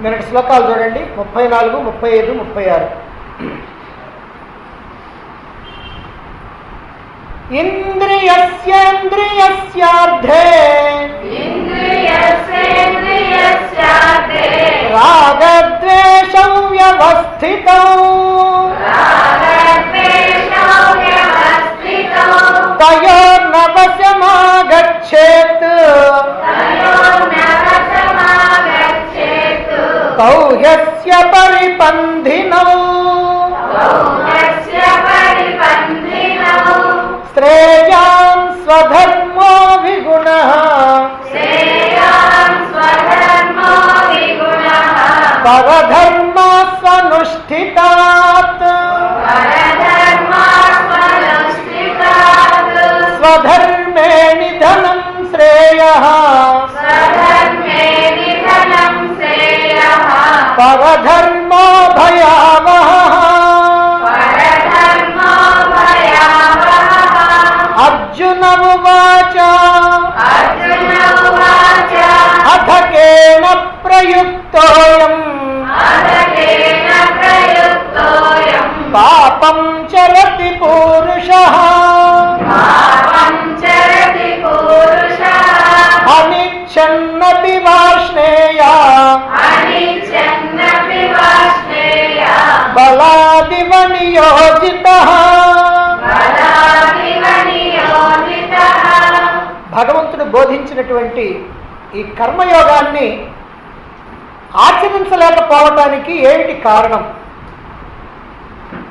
నిన్నటి శ్లోకాలు చూడండి, 34, 35, 36. ఇంద్రియస్యేంద్రియస్యార్థే రాగద్వేషౌ వ్యవస్థితౌ తయోర్నవశమాగచ్చేత్ తౌ హ్యస్య పరిపంధినౌ శ్రేయాన్ స్వధర్మో విగుణః పరధర్మాస్వనుష్ఠితాత్ స్వధర్మే నిధనం శ్రేయః పరధర్మో భయావహః. అర్జున ఉవాచ అథ కేన ప్రయుక్తోయం పాపం చరతి పూరుషః అనిచ్ఛన్నపి వార్ష్ణేయా బలాదివ నియోజితః. భగవంతుడు బోధించినటువంటి ఈ కర్మయోగాన్ని ఆచరించలేకపోవటానికి ఏమిటి కారణం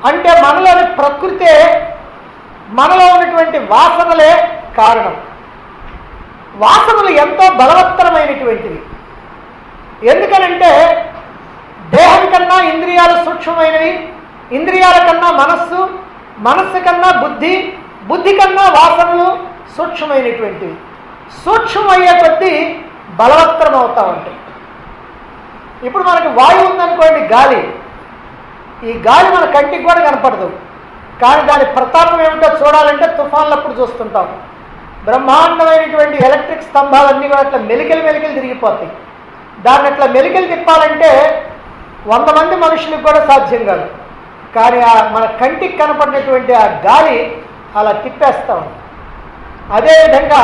అంటే మనలోని ప్రకృతే, మనలో ఉన్నటువంటి వాసనలే కారణం. వాసనలు ఎంతో బలవత్తరమైనటువంటివి. ఎందుకనంటే దేహం కన్నా ఇంద్రియాలు సూక్ష్మమైనవి, ఇంద్రియాల కన్నా మనస్సు, మనస్సు కన్నా బుద్ధి, బుద్ధి కన్నా వాసనలు సూక్ష్మమైనటువంటివి. సూక్ష్మమయ్యే కొద్దీ బలవత్తరం అవుతూ ఉంటాయి. ఇప్పుడు మనకి వాయువు ఉందనుకోండి, గాలి. ఈ గాలి మన కంటికి కూడా కనపడదు, కానీ దాని ప్రతాపం ఏమిటో చూడాలంటే తుఫాన్లప్పుడు చూస్తుంటాం. బ్రహ్మాండమైనటువంటి ఎలక్ట్రిక్ స్తంభాలన్నీ కూడా అట్లా మెలికలు తిరిగిపోతాయి. దాన్ని అట్లా మెలికలు తిప్పాలంటే 100 మంది మనుషులకు కూడా సాధ్యం కాదు. కానీ మన కంటికి కనపడినటువంటి ఆ గాలి అలా తిప్పేస్తూ ఉంది. అదేవిధంగా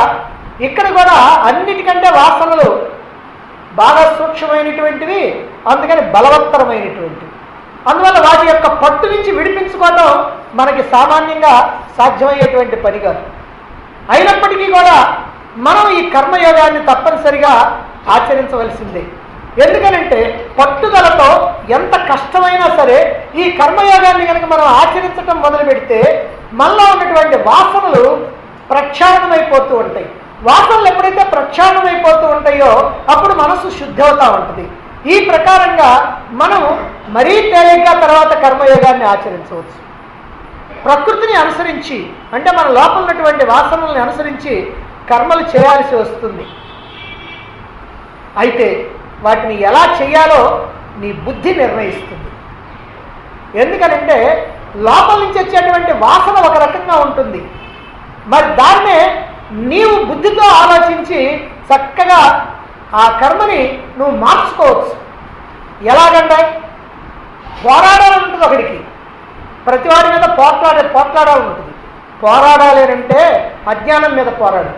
ఇక్కడ కూడా అన్నిటికంటే వాసనలు బాగా సూక్ష్మమైనటువంటివి, అందుకని బలవత్తరమైనటువంటివి. అందువల్ల వాటి యొక్క పట్టు నుంచి విడిపించుకోవడం మనకి సామాన్యంగా సాధ్యమయ్యేటువంటి పని కాదు. అయినప్పటికీ కూడా మనం ఈ కర్మయోగాన్ని తప్పనిసరిగా ఆచరించవలసిందే. ఎందుకనంటే పట్టుదలతో ఎంత కష్టమైనా సరే ఈ కర్మయోగాన్ని కనుక మనం ఆచరించడం మొదలు పెడితే మనలో ఉన్నటువంటి వాసనలు ప్రక్షాళనమైపోతూ ఉంటాయి. వాసనలు ఎప్పుడైతే ప్రక్షాళనమైపోతూ ఉంటాయో అప్పుడు మనసు శుద్ధి అవుతూ ఉంటుంది. ఈ ప్రకారంగా మనం మరీ తేలిగ్గా తర్వాత కర్మయోగాన్ని ఆచరించవచ్చు. ప్రకృతిని అనుసరించి అంటే మన లోపల ఉన్నటువంటి వాసనల్ని అనుసరించి కర్మలు చేయాల్సి వస్తుంది. అయితే వాటిని ఎలా చేయాలో నీ బుద్ధి నిర్ణయిస్తుంది. ఎందుకనంటే లోపల నుంచి వచ్చేటువంటి వాసన ఒక రకంగా ఉంటుంది. మరి దాన్నే నీవు బుద్ధితో ఆలోచించి చక్కగా ఆ కర్మని నువ్వు మార్చుకోవచ్చు. ఎలాగంటే పోరాడాలని ఉంటుంది ఒకడికి, ప్రతివాడి మీద పోట్లాడాలని ఉంటుంది. పోరాడాలేనంటే అజ్ఞానం మీద పోరాడు.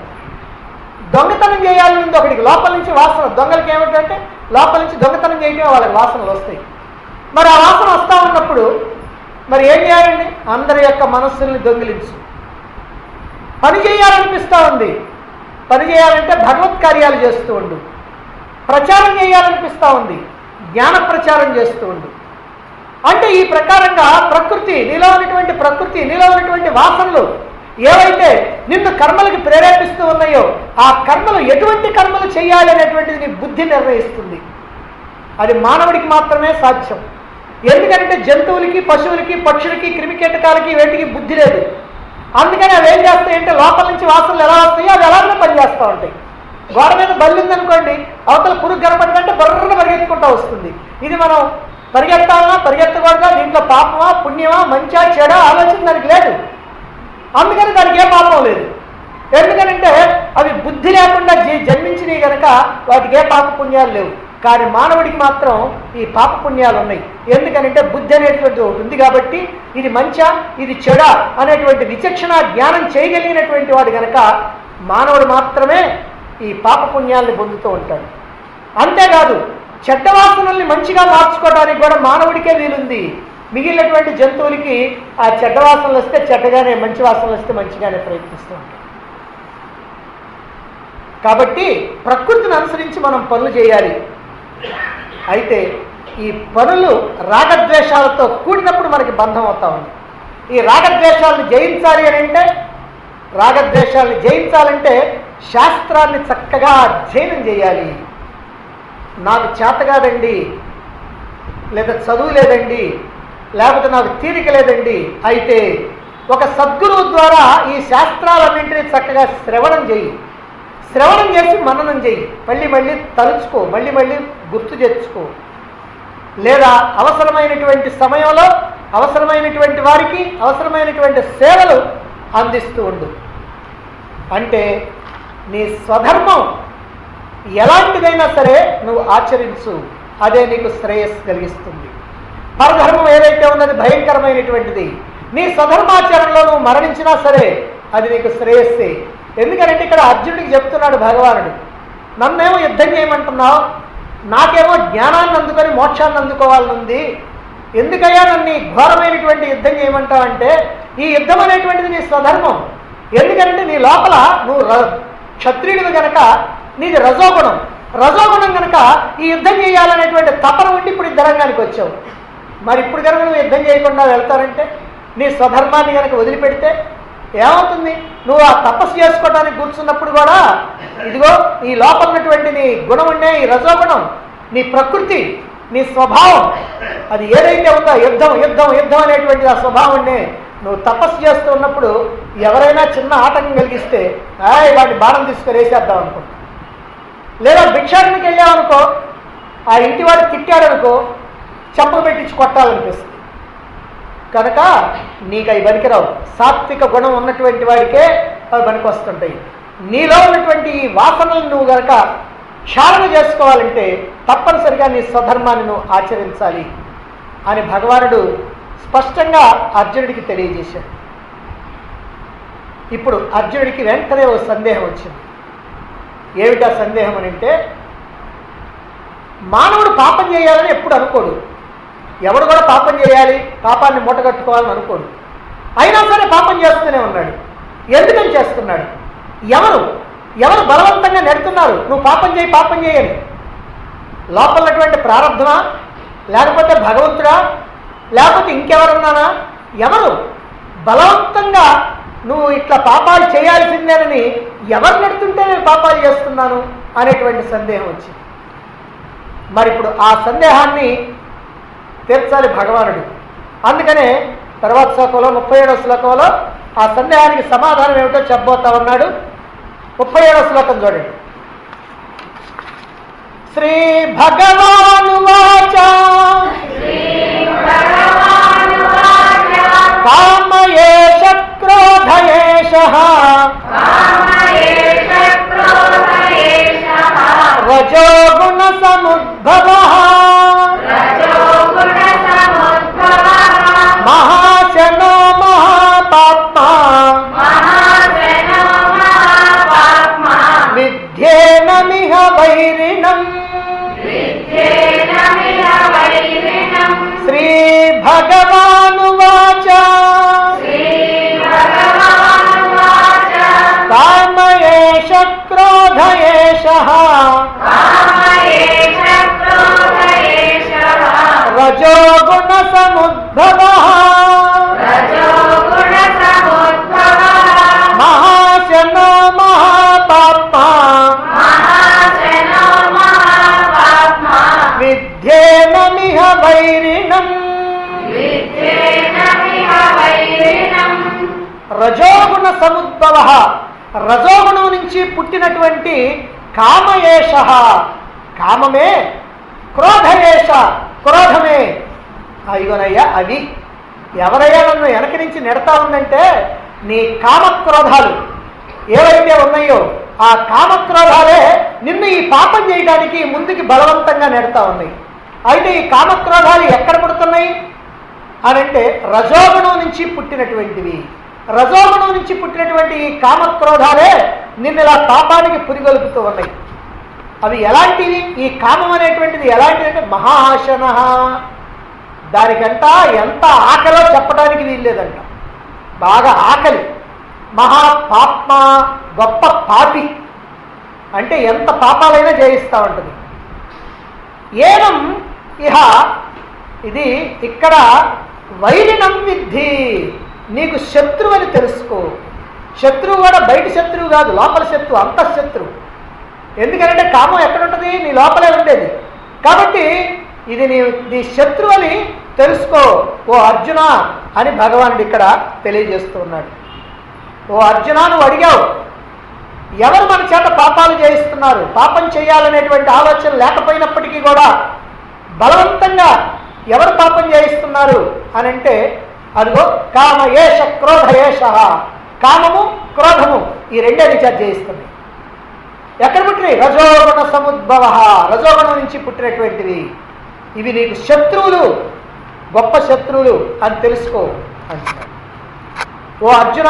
దొంగతనం చేయాలని ఉంది ఒకడికి, లోపల నుంచి వాసన. దొంగలకి ఏమిటంటే లోపల నుంచి దొంగతనం చేయటమే వాళ్ళకి వాసనలు వస్తాయి. మరి ఆ వాసన వస్తూ ఉన్నప్పుడు మరి ఏం చేయాలండి? అందరి యొక్క మనస్సుల్ని దొంగిలించు. పని చేయాలనిపిస్తూ ఉంది, పని చేయాలంటే భగవత్ కార్యాలు చేస్తూ ఉండు. ప్రచారం చేయాలనిపిస్తూ ఉంది, జ్ఞాన ప్రచారం చేస్తూ ఉండు. అంటే ఈ ప్రకారంగా ప్రకృతి, నీలో ఉన్నటువంటి వాసనలు ఏవైతే నిన్ను కర్మలకు ప్రేరేపిస్తూ ఉన్నాయో ఆ కర్మలు ఎటువంటి కర్మలు చేయాలి అనేటువంటిది నీ బుద్ధి నిర్ణయిస్తుంది. అది మానవుడికి మాత్రమే సాధ్యం. ఎందుకంటే జంతువులకి, పశువులకి, పక్షులకి, క్రిమికీటకాలకి వేటికి బుద్ధి లేదు. అందుకని అవి ఏం చేస్తాయంటే లోపల నుంచి వాసనలు ఎలా వస్తాయో అవి ఎలాగనే పనిచేస్తూ ఉంటాయి. గోడ మీద బల్లి ఉందనుకోండి, అవతల పురుగు కనపడిందంటే బర్రన పరిగెత్తుకుంటూ వస్తుంది. ఇది మనం పరిగెత్తాలన్నా పరిగెత్తకూడదా, దీంట్లో పాపమా పుణ్యమా మంచా చెడా ఆలోచన దానికి లేదు. అందుకని దానికి ఏ పాపం లేదు. ఎందుకనంటే అవి బుద్ధి లేకుండా జన్మించినవి కనుక వాటికి ఏ పాప పుణ్యాలు లేవు. కానీ మానవుడికి మాత్రం ఈ పాపపుణ్యాలు ఉన్నాయి. ఎందుకనంటే బుద్ధి అనేటువంటి ఒకటి ఉంది కాబట్టి ఇది మంచా ఇది చెడా అనేటువంటి విచక్షణ జ్ఞానం చేయగలిగినటువంటి వాడు కనుక మానవుడు మాత్రమే ఈ పాపపుణ్యాల్ని పొందుతూ ఉంటాడు. అంతేకాదు చెడ్డ వాసనల్ని మంచిగా మార్చుకోవడానికి కూడా మానవుడికే వీలుంది. మిగిలినటువంటి జంతువులకి ఆ చెడ్డ వాసనలు వస్తే చెడ్డగానే, మంచి వాసనలు వస్తే మంచిగానే ప్రయత్నిస్తూ ఉంటాం. కాబట్టి ప్రకృతిని అనుసరించి మనం పనులు చేయాలి. అయితే ఈ పనులు రాగద్వేషాలతో కూడినప్పుడు మనకి బంధం అవుతా ఉంది. ఈ రాగద్వేషాలను జయించాలి అని అంటే, రాగద్వేషాలను జయించాలంటే శాస్త్రాన్ని చక్కగా అధ్యయనం చేయాలి. నాకు చేత కాదండి, లేదా చదువు లేదండి, లేకపోతే నాకు తీరిక లేదండి, అయితే ఒక సద్గురువు ద్వారా ఈ శాస్త్రాలన్నింటినీ చక్కగా శ్రవణం చేయి. శ్రవణం చేసి మననం చేయి. మళ్ళీ మళ్ళీ తలుచుకో, మళ్ళీ మళ్ళీ గుర్తు తెచ్చుకో. లేదా అవసరమైనటువంటి సమయంలో అవసరమైనటువంటి వారికి అవసరమైనటువంటి సేవలు అందిస్తూ ఉండు. అంటే నీ స్వధర్మం ఎలాంటిదైనా సరే నువ్వు ఆచరించు, అదే నీకు శ్రేయస్సు కలిగిస్తుంది. పరధర్మం ఏదైతే ఉన్నది భయంకరమైనటువంటిది. నీ స్వధర్మాచరణలో నువ్వు మరణించినా సరే అది నీకు శ్రేయస్సే. ఎందుకంటే ఇక్కడ అర్జునుడికి చెప్తున్నాడు భగవానుడు, నన్నేమో యుద్ధం చేయమంటున్నావు, నాకేమో జ్ఞానాన్ని అందుకొని మోక్షాన్ని అందుకోవాలనుంది, ఎందుకయ్యా నన్ను ఘోరమైనటువంటి యుద్ధం చేయమంటావంటే ఈ యుద్ధం అనేటువంటిది నీ స్వధర్మం. ఎందుకంటే నీ లోపల నువ్వు క్షత్రియుడివి కనుక నీది రజోగుణం. రజోగుణం కనుక ఈ యుద్ధం చేయాలనేటువంటి తపన ఉండి ఇప్పుడు యుద్ధరంగానికి వచ్చావు. మరి ఇప్పుడు కనుక నువ్వు యుద్ధం చేయకుండా వెళ్తానంటే, నీ స్వధర్మాన్ని కనుక వదిలిపెడితే ఏమవుతుంది? నువ్వు ఆ తపస్సు చేసుకోవడానికి కూర్చున్నప్పుడు కూడా ఇదిగో ఈ లోపల ఉన్నటువంటి నీ గుణం ఉండే ఈ రజోగుణం, నీ ప్రకృతి, నీ స్వభావం, అది ఏదైతే ఉందో యుద్ధం యుద్ధం యుద్ధం అనేటువంటి ఆ స్వభావం ఉండే నువ్వు తపస్సు చేస్తూ ఉన్నప్పుడు ఎవరైనా చిన్న ఆటంకం కలిగిస్తే వాడిని బాణం తీసుకొని వేసేద్దాం అనుకో. లేదా భిక్షాటనకి వెళ్ళామనుకో, ఆ ఇంటి వాడు తిట్టాడనుకో, చెంపలు పెట్టించి కొట్టాలనిపిస్తుంది. కనుక నీకు అవి పనికిరావు. సాత్విక గుణం ఉన్నటువంటి వాడికే అవి పనికి వస్తుంటాయి. నీలో ఉన్నటువంటి ఈ వాసనలు నువ్వు కనుక క్షాళన చేసుకోవాలంటే తప్పనిసరిగా నీ స్వధర్మాన్ని నువ్వు ఆచరించాలి అని భగవానుడు స్పష్టంగా అర్జునుడికి తెలియజేశాడు. ఇప్పుడు అర్జునుడికి వెంటనే ఒక సందేహం వచ్చింది. ఏమిటా సందేహం అని అంటే, మానవుడు పాపం చేయాలని ఎప్పుడు అనుకోడు. ఎవడు కూడా పాపం చేయాలి, పాపాన్ని మూటగట్టుకోవాలని అనుకోడు. అయినా సరే పాపం చేస్తూనే ఉన్నాడు. ఎందుకని చేస్తున్నాడు? ఎవరు బలవంతంగా నెడుతున్నారు నువ్వు పాపం చేయి పాపం చేయని? లోపలటువంటి ప్రారంధమా, లేకపోతే భగవంతుడా, లేకపోతే ఇంకెవరున్నానా? ఎవరు బలవంతంగా నువ్వు ఇట్లా పాపాలు చేయాల్సిందేనని ఎవరు నెడుతుంటే నేను పాపాలు చేస్తున్నాను అనేటువంటి సందేహం వచ్చింది. మరి ఇప్పుడు ఆ సందేహాన్ని తీర్చాలి భగవానుడు. అందుకనే తర్వాత శ్లోకంలో 37వ శ్లోకంలో ఆ సందేహానికి సమాధానం ఏమిటో చెప్పబోతా ఉన్నాడు. 37వ శ్లోకం చూడండి. శ్రీ భగవానువాచ కామయేష క్రోధయేషః రజోగుణ సముద్భవః మహాశనో మహాపాప్మా విద్యేనమిహ వైరిణం. శ్రీ భగవానువాచ కామయేష క్రోధయేషః రజోగుణ సముద్భవః మహాశనో మహాపాప్మా విద్యేనమిహ వైరిణం. రజోగుణ సముద్భవః, రజోగుణం నుంచి పుట్టినటువంటి కామయేష, కామమే, క్రోధయేష, క్రోధమే. అయ్యోనయ్యా అవి ఎవరయ్యా నన్ను వెనక నుంచి నెడతా ఉందంటే నీ కామక్రోధాలు ఏవైతే ఉన్నాయో ఆ కామక్రోధాలే నిన్ను ఈ పాపం చేయడానికి ముందుకి బలవంతంగా నెడతా ఉన్నాయి. అయితే ఈ కామక్రోధాలు ఎక్కడ పుడుతున్నాయి అని అంటే రజోగుణం నుంచి పుట్టినటువంటివి. రజోగుణం నుంచి పుట్టినటువంటి ఈ కామక్రోధాలే నిన్ను ఇలా పాపానికి పురిగొలుపుతూ ఉన్నాయి. అవి ఎలాంటివి? ఈ కామం అనేటువంటిది ఎలాంటిది అంటే మహాశన. దానికంట ఎంత ఆకలో చెప్పడానికి వీల్లేదంట. బాగా ఆకలి. మహాపాప్మ, గొప్ప పాపి అంటే ఎంత పాపాలైనా జయిస్తూ ఉంటుంది. ఏనం ఇహ, ఇది ఇక్కడ వైరిణం విద్ధి, నీకు శత్రువు అని తెలుసుకో. శత్రువు కూడా బయట శత్రువు కాదు, లోపల శత్రువు, అంతఃశత్రువు. ఎందుకంటే కామం ఎక్కడుంటుంది? నీ లోపలే ఉండేది. కాబట్టి ఇది నీ శత్రువు అని తెలుసుకో ఓ అర్జున అని భగవానుడు ఇక్కడ తెలియజేస్తూ ఉన్నాడు. ఓ అర్జున, నువ్వు అడిగావు ఎవరు మన చేత పాపాలు చేయిస్తున్నారు, పాపం చేయాలనేటువంటి ఆలోచన లేకపోయినప్పటికీ కూడా బలవంతంగా ఎవరు పాపం చేయిస్తున్నారు అని అంటే అదిగో కామ ఏష క్రోధ ఏష. కామము క్రోధము ఈ రెండే నిజాలు చేయిస్తుంది. ఎక్కడ పుట్టినవి? రజోగుణ సముద్భవ, రజోగుణం నుంచి పుట్టినటువంటివి. ఇవి నీకు శత్రువులు, గొప్ప శత్రువులు అని తెలుసుకో అంటున్నాడు. ఓ అర్జున,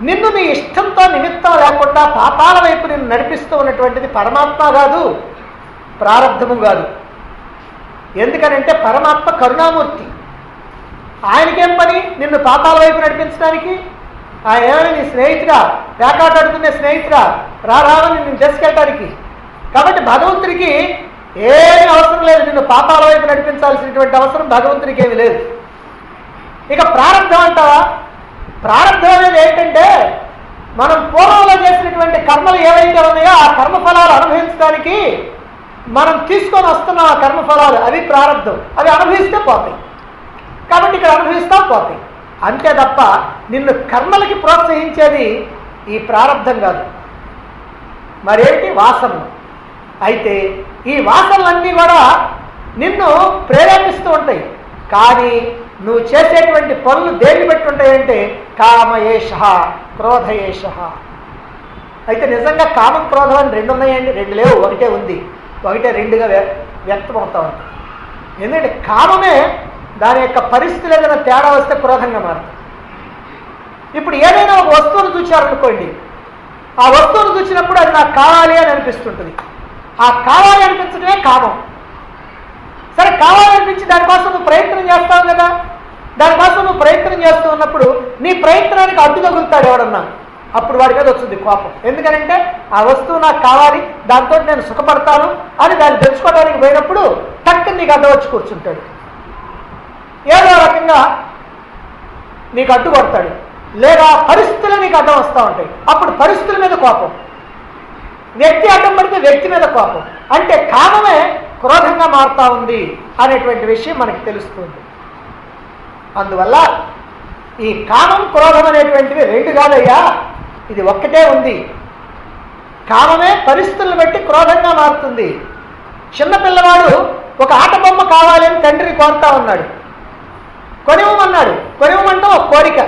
నిన్ను నీ ఇష్టంతో నిమిత్తం లేకుండా పాపాల వైపు నిన్ను నడిపిస్తూ ఉన్నటువంటిది పరమాత్మ కాదు, ప్రారబ్ధము కాదు. ఎందుకనంటే పరమాత్మ కరుణామూర్తి. ఆయనకేం పని నిన్ను పాపాల వైపు నడిపించడానికి? ఆయన ఏమైనా నీ స్నేహితుడా, పేకాటాడుకునే స్నేహితుడా, రారావని నిన్ను తీసుకెళ్ళడానికి? కాబట్టి భగవంతుడికి ఏమీ అవసరం లేదు, నిన్ను పాపాల వైపు నడిపించాల్సినటువంటి అవసరం భగవంతుడికి ఏమీ లేదు. ఇక ప్రారంధం అంటావా? ప్రారంధం అనేది ఏంటంటే మనం పూర్వంలో చేసినటువంటి కర్మలు ఏవైతే ఉన్నాయో ఆ కర్మఫలాలు అనుభవించడానికి మనం తీసుకొని వస్తున్నాం. ఆ కర్మఫలాలు అవి ప్రారంధం, అవి అనుభవిస్తే పోతాయి. కాబట్టి ఇక్కడ అనుభవిస్తా పోతాయి అంతే తప్ప నిన్ను కర్మలకి ప్రోత్సహించేది ఈ ప్రారంధం కాదు. మరేంటి? వాసనలు. అయితే ఈ వాసనలన్నీ కూడా నిన్ను ప్రేరేపిస్తూ ఉంటాయి. కానీ నువ్వు చేసేటువంటి పనులు దేన్ని బట్టి ఉంటాయంటే కామయేష, క్రోధయేష. అయితే నిజంగా కామం, క్రోధం అని రెండు ఉన్నాయండి? రెండు లేవు, ఒకటే ఉంది. ఒకటే రెండుగా వ్యక్తమవుతూ ఉంటుంది. ఎందుకంటే కామమే దాని యొక్క పరిస్థితులు ఏదైనా తేడా వస్తే క్రోధంగా మారుతుంది. ఇప్పుడు ఏదైనా ఒక వస్తువును చూచారనుకోండి, ఆ వస్తువును చూసినప్పుడు అది నాకు కావాలి అని అనిపిస్తుంటుంది. ఆ కావాలి అనిపించడమే కామం. సరే, కావాలనిపించి దానికోసం నువ్వు ప్రయత్నం చేస్తావు కదా. దానికోసం నువ్వు ప్రయత్నం చేస్తూ ఉన్నప్పుడు నీ ప్రయత్నానికి అడ్డు తగులుతాడు ఎవడన్నా, అప్పుడు వాడి మీద వస్తుంది కోపం. ఎందుకనంటే ఆ వస్తువు నాకు కావాలి, దాంతో నేను సుఖపడతాను అని దాన్ని తెచ్చుకోవడానికి పోయినప్పుడు టక్కుని నీకు అడ్డు వచ్చి కూర్చుంటాడు. ఏదో రకంగా నీకు అడ్డు కొడతాడు, లేదా పరిస్థితులు నీకు అడ్డం వస్తూ ఉంటాయి. అప్పుడు పరిస్థితుల మీద కోపం, వ్యక్తి అడ్డం పడితే వ్యక్తి మీద కోపం. అంటే కామమే క్రోధంగా మారుతూ ఉంది అనేటువంటి విషయం మనకి తెలుస్తుంది. అందువల్ల ఈ కామం, క్రోధం అనేటువంటివి రెండు కాదయ్యా, ఇది ఒక్కటే ఉంది. కామమే పరిస్థితులను బట్టి క్రోధంగా మారుతుంది. చిన్నపిల్లవాడు ఒక ఆట బొమ్మ కావాలని తండ్రిని కోరుతా ఉన్నాడు. కొనివ్వమన్నాడు. కొనివ్వమంటే ఒక కోరిక.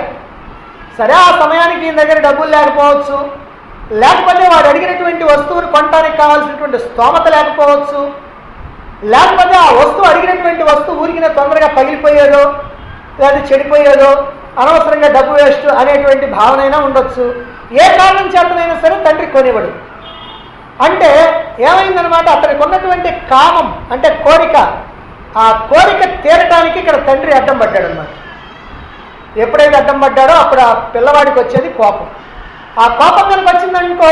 సరే, ఆ సమయానికి ఈయన దగ్గర డబ్బులు లేకపోవచ్చు, లేకపోతే వాడు అడిగినటువంటి వస్తువును కొనడానికి కావాల్సినటువంటి స్తోమత లేకపోవచ్చు, లేకపోతే ఆ వస్తువు అడిగినటువంటి వస్తువు ఊరికినే తొందరగా పగిలిపోయేదో లేదా చెడిపోయేదో, అనవసరంగా డబ్బు వేస్ట్ అనేటువంటి భావన అయినా ఉండొచ్చు. ఏ కారణం చేతనైనా సరే తండ్రి కొనివ్వడు. అంటే ఏమైందనమాట, అతనికి ఉన్నటువంటి కామం అంటే కోరిక, ఆ కోరిక తీరటానికి ఇక్కడ తండ్రి అడ్డం పడ్డాడు అనమాట. ఎప్పుడైతే అడ్డం పడ్డాడో అప్పుడు ఆ పిల్లవాడికి వచ్చేది కోపం. ఆ కోపం కనుక వచ్చిందనుకో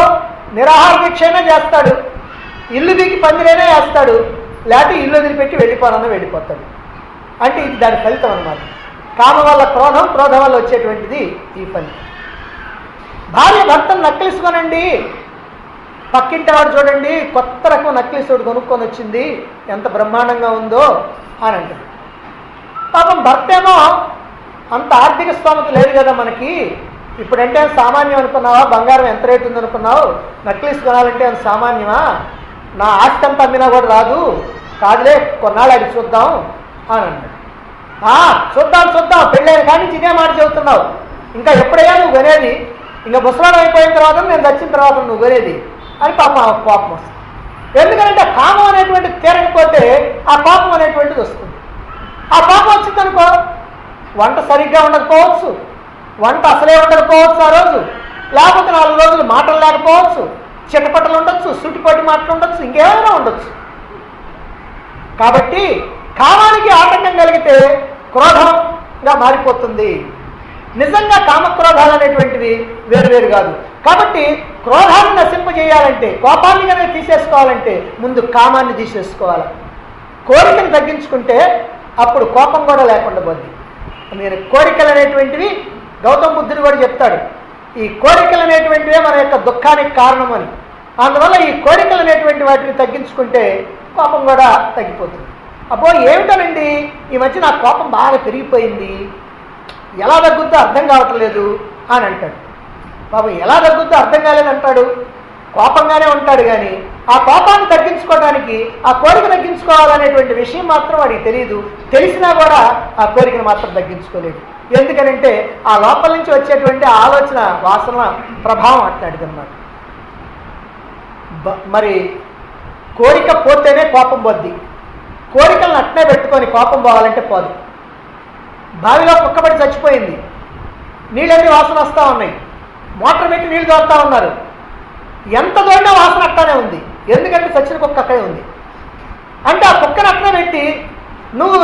నిరాహార దీక్ష అయినా చేస్తాడు, ఇల్లు దిగి పందిరైనా వేస్తాడు, లేకపోతే ఇల్లు వదిలిపెట్టి వెళ్ళిపోనన్నా వెళ్ళిపోతాడు. అంటే ఇది దాని ఫలితం అనమాట. కామం వల్ల క్రోధం, క్రోధం వల్ల వచ్చేటువంటిది ఈ పని. భార్య భర్తను నక్కిలిసుకోనండి, పక్కింటి వాడు చూడండి కొత్త రకం నక్లిసుడు కొనుక్కొని వచ్చింది, ఎంత బ్రహ్మాండంగా ఉందో అని అంటుంది. పాపం భర్త ఏమో అంత ఆర్థిక స్తోమత లేదు కదా మనకి. ఇప్పుడంటే సామాన్యం అనుకున్నావా? బంగారం ఎంత రేటు ఉంది అనుకున్నావు? నక్లీస్ కొనాలంటే అంత సామాన్యమా? నా ఆస్తి అంతా అమ్మినా కూడా రాదు, కాదులే కొన్నాళ్ళు అది చూద్దాం అని అన్నాడు. చూద్దాం చూద్దాం, పెళ్ళైన కానీ నుంచి ఇదే మాట చెబుతున్నావు, ఇంకా ఎప్పుడయ్యా నువ్వు కొనేది ఇంకా ముసలాడు అయిపోయిన తర్వాత నేను చచ్చిన తర్వాత నువ్వు కొనేది అని పాపం ఆ కోపం వస్తుంది. ఎందుకంటే కామం అనేటువంటిది తీరకపోతే ఆ కోపం అనేటువంటిది వస్తుంది. ఆ కోపం వచ్చిందనుకో వంట సరిగ్గా ఉండకపోవచ్చు, వంట అసలే ఉండకపోవచ్చు ఆ రోజు, లేకపోతే 4 రోజులు మాటలు లేకపోవచ్చు, చిట్టపట్టలు ఉండొచ్చు, సుటిపట్టి మాటలు ఉండొచ్చు, ఇంకేమైనా ఉండొచ్చు. కాబట్టి కామానికి ఆటంకం కలిగితే క్రోధంగా మారిపోతుంది. నిజంగా కామక్రోధాలు అనేటువంటివి వేరు కాదు. కాబట్టి క్రోధాన్ని నశింపజేయాలంటే, కోపాన్ని కనుక తీసేసుకోవాలంటే ముందు కామాన్ని తీసేసుకోవాలి. కోరికను తగ్గించుకుంటే అప్పుడు కోపం కూడా లేకుండా పోద్ది. నేను కోరికలు అనేటువంటివి గౌతమ బుద్ధుడు కూడా చెప్తాడు, ఈ కోరికలు అనేటువంటివే మన యొక్క దుఃఖానికి కారణం అని. అందువల్ల ఈ కోరికలు అనేటువంటి వాటిని తగ్గించుకుంటే కోపం కూడా తగ్గిపోతుంది. అబ్బో ఏమిటనండి ఈ మధ్య నా కోపం బాగా పెరిగిపోయింది, ఎలా తగ్గుద్దో అర్థం కావట్లేదు అని అంటాడు. బాబు ఎలా తగ్గుద్దో అర్థం కాలేదంటాడు, కోపంగానే ఉంటాడు. కానీ ఆ కోపాన్ని తగ్గించుకోవడానికి, ఆ కోరిక తగ్గించుకోవాలనేటువంటి విషయం మాత్రం వాడికి తెలియదు. తెలిసినా కూడా ఆ కోరికను మాత్రం తగ్గించుకోలేడు. ఎందుకనంటే ఆ లోపల నుంచి వచ్చేటువంటి ఆలోచన వాసన ప్రభావం అట్లాంటిదన్నమాట. మరి కోరిక పోతేనే కోపం పోద్ది. కోరికలను అట్నే పెట్టుకొని కోపం పోవాలంటే పోదు. బావిలో కుక్కబడి చచ్చిపోయింది, నీళ్ళన్నీ వాసన వస్తూ ఉన్నాయి, మోటార్ పెట్టి నీళ్ళు దోరుతూ ఉన్నారు, ఎంత దోడినా వాసన అట్టానే ఉంది. ఎందుకంటే చచ్చిన కుక్క అక్కడే ఉంది. అంటే ఆ కుక్కను అట్నే పెట్టి నువ్వు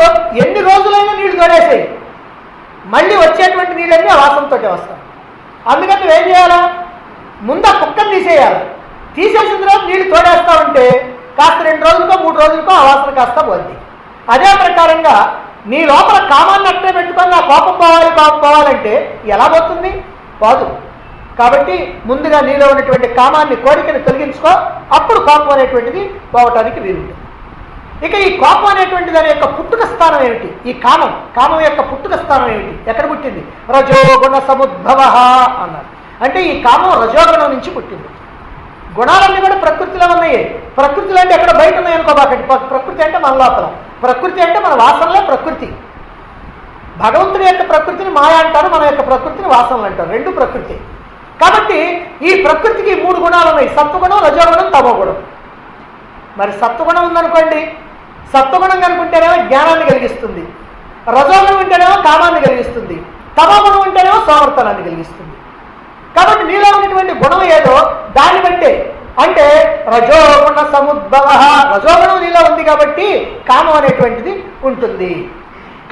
ఎన్ని రోజులైనా నీళ్లు తోడేసాయి, మళ్ళీ వచ్చేటువంటి నీళ్ళన్నీ ఆ వాసనతో వస్తాయి. అందుకని నువ్వేం చేయాలా, ముందు ఆ కుక్కను తీసేయాలి. తీసేసిన తర్వాత నీళ్లు తోడేస్తా ఉంటే కాస్త 2 రోజులకో 3 రోజులకో ఆ వాసన కాస్త పోద్ది. అదే ప్రకారంగా నీ లోపల కామాన్ని అట్టే పెట్టుకొని నా కోపం పోవాలంటే ఎలా పోతుంది? పోదు. కాబట్టి ముందుగా నీలో ఉన్నటువంటి కామాన్ని, కోరికను తొలగించుకో, అప్పుడు కోపం అనేటువంటిది పోవటానికి వీలుంటుంది. ఇక ఈ కోపం అనేటువంటి దాని యొక్క పుట్టుక స్థానం ఏమిటి? ఈ కామం యొక్క పుట్టుక స్థానం ఏమిటి? ఎక్కడ పుట్టింది? రజోగుణ సముద్భవ అన్నారు. అంటే ఈ కామం రజోగుణం నుంచి పుట్టింది. గుణాలన్నీ కూడా ప్రకృతిలో ఉన్నాయి. ప్రకృతిలో అంటే ఎక్కడ బయట ఉన్నాయి అనుకోబాకండి. ప్రకృతి అంటే మన లోపల, ప్రకృతి అంటే మన వాసనలే ప్రకృతి. భగవంతుని యొక్క ప్రకృతిని మాయ అంటారు, మన యొక్క ప్రకృతిని వాసనలు అంటారు. 2 ప్రకృతి. కాబట్టి ఈ ప్రకృతికి 3 గుణాలు ఉన్నాయి: సత్వగుణం, రజోగుణం, తమోగుణం. మరి సత్వగుణం ఉందనుకోండి, సత్వగుణం కనుకుంటేనేమో జ్ఞానాన్ని కలిగిస్తుంది, రజోగుణం ఉంటేనేమో కామాన్ని కలిగిస్తుంది, తమోగుణం ఉంటేనేమో సోమర్థనాన్ని కలిగిస్తుంది. కాబట్టి నీలో ఉన్నటువంటి గుణం ఏదో దాన్ని బట్టే, అంటే రజోగుణ సముద్భవ, రజోగుణం నీలో ఉంది కాబట్టి కామం అనేటువంటిది ఉంటుంది.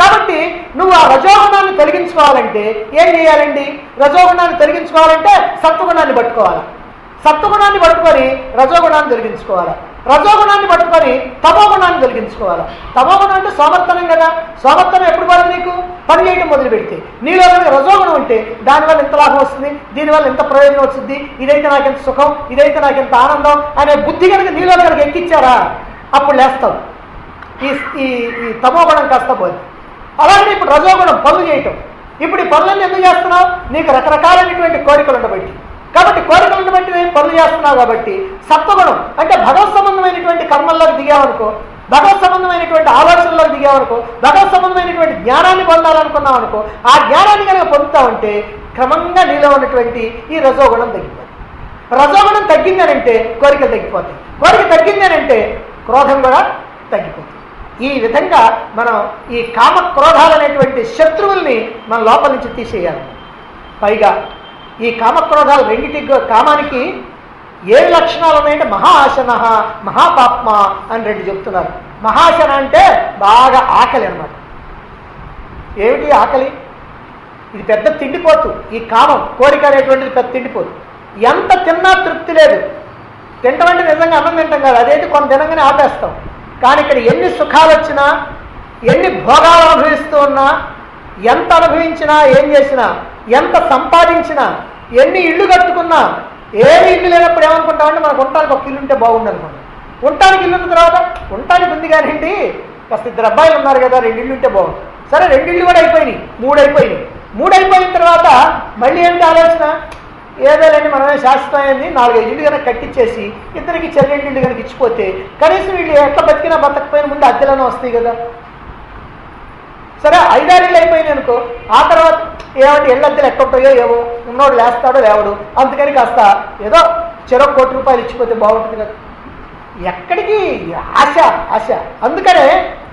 కాబట్టి నువ్వు ఆ రజోగుణాన్ని తొలగించుకోవాలంటే ఏం చేయాలండి? రజోగుణాన్ని తొలగించుకోవాలంటే సత్వగుణాన్ని పట్టుకోవాలి. సత్వగుణాన్ని పట్టుకొని రజోగుణాన్ని తొలగించుకోవాలి. రజోగుణాన్ని పట్టుకొని తమోగుణాన్ని తొలగించుకోవాలి. తమోగుణం అంటే సోమర్థనం కదా. సోమర్థనం ఎప్పుడు పడుతుంది? నీకు పని చేయడం మొదలు పెడితే. నీలో రజోగుణం ఉంటే దానివల్ల ఎంత లాభం వస్తుంది, దీనివల్ల ఎంత ప్రయోజనం వస్తుంది, ఇదైతే నాకెంత సుఖం, ఇదైతే నాకెంత ఆనందం అనే బుద్ధి కనుక నీలో కనుక ఎక్కిచ్చారా అప్పుడు లేస్తావు. ఈ తమోగుణం కాస్త పోతుంది. అలాగే ఇప్పుడు రజోగుణం పనులు చేయటం. ఇప్పుడు ఈ పనులన్నీ ఎందుకు చేస్తున్నావు? నీకు రకరకాలైనటువంటి కోరికలు ఉండబట్టి. కాబట్టి కోరికలను బట్టి పనులు చేస్తున్నావు. కాబట్టి సత్వగుణం అంటే భగవత్ సంబంధమైనటువంటి కర్మల్లోకి దిగావనుకో, భగవత్ సంబంధమైనటువంటి ఆలోచనలోకి దిగావనుకో, భగవత్ సంబంధమైనటువంటి జ్ఞానాన్ని పొందాలనుకున్నావు అనుకో, ఆ జ్ఞానాన్ని కనుక పొందుతా ఉంటే క్రమంగా నీలో ఉన్నటువంటి ఈ రజోగుణం తగ్గిపోతుంది. రజోగుణం తగ్గిందనంటే కోరికలు తగ్గిపోతాయి. కోరిక తగ్గిందనంటే క్రోధం కూడా తగ్గిపోతుంది. ఈ విధంగా మనం ఈ కామ క్రోధాలు అనేటువంటి శత్రువుల్ని మన లోపల నుంచి తీసేయాలి. పైగా ఈ కామక్రోధాలు రెండింటికి, కామానికి 7 లక్షణాలు ఉన్నాయంటే మహాశన, మహాపాప్మ అని 2 చెప్తున్నారు. మహాశన అంటే బాగా ఆకలి అన్నమాట. ఏమిటి ఆకలి? ఇది పెద్ద తిండిపోతు. ఈ కామం, కోరిక అనేటువంటిది పెద్ద తిండిపోతు. ఎంత తిన్నా తృప్తి లేదు. తింటామంటే నిజంగా అన్నం తింటాం కాదు, అదైతే కొంత తినంగానే ఆపేస్తాం. కానీ ఇక్కడ ఎన్ని సుఖాలు వచ్చినా, ఎన్ని భోగాలు అనుభవిస్తూ ఉన్నా, ఎంత అనుభవించినా, ఏం చేసినా, ఎంత సంపాదించినా, ఎన్ని ఇళ్ళు కట్టుకున్నా, ఏమి ఇల్లు లేనప్పుడు ఏమనుకుంటామంటే మనకు ఉండటానికి ఒక ఇల్లు ఉంటే బాగుండు అనుకుంటాం. ఉండటానికి ఇల్లు ఉన్న తర్వాత ఉండటానికి ఉంది కానివ్వండి, కాస్త 2 అబ్బాయిలు ఉన్నారు కదా, 2 ఇళ్ళు ఉంటే బాగుండు. సరే 2 ఇళ్ళు కూడా అయిపోయినాయి, 3 అయిపోయినాయి. 3 అయిపోయిన తర్వాత మళ్ళీ ఏమిటి ఆలోచన? ఏదోలేండి మనమే శాశ్వతమైంది 4-5 ఇళ్ళు కనుక కట్టించేసి ఇద్దరికి చెల్లెండి ఇళ్ళు కనుక ఇచ్చిపోతే కనీసం వీళ్ళు ఎట్లా బతికినా బతకపోయిన ముందు అద్దెలను వస్తాయి కదా. సరే 5-6 ఏళ్ళు అయిపోయింది అనుకో, ఆ తర్వాత ఏమంటే ఎళ్ళద్దలు ఎక్కుంటాయో ఏమో, ఉన్నోడు లేస్తాడో లేవడు, అందుకని కాస్త ఏదో చెరొక ₹1 కోటి ఇచ్చిపోతే బాగుంటుంది కదా. ఎక్కడికి ఆశ ఆశ. అందుకనే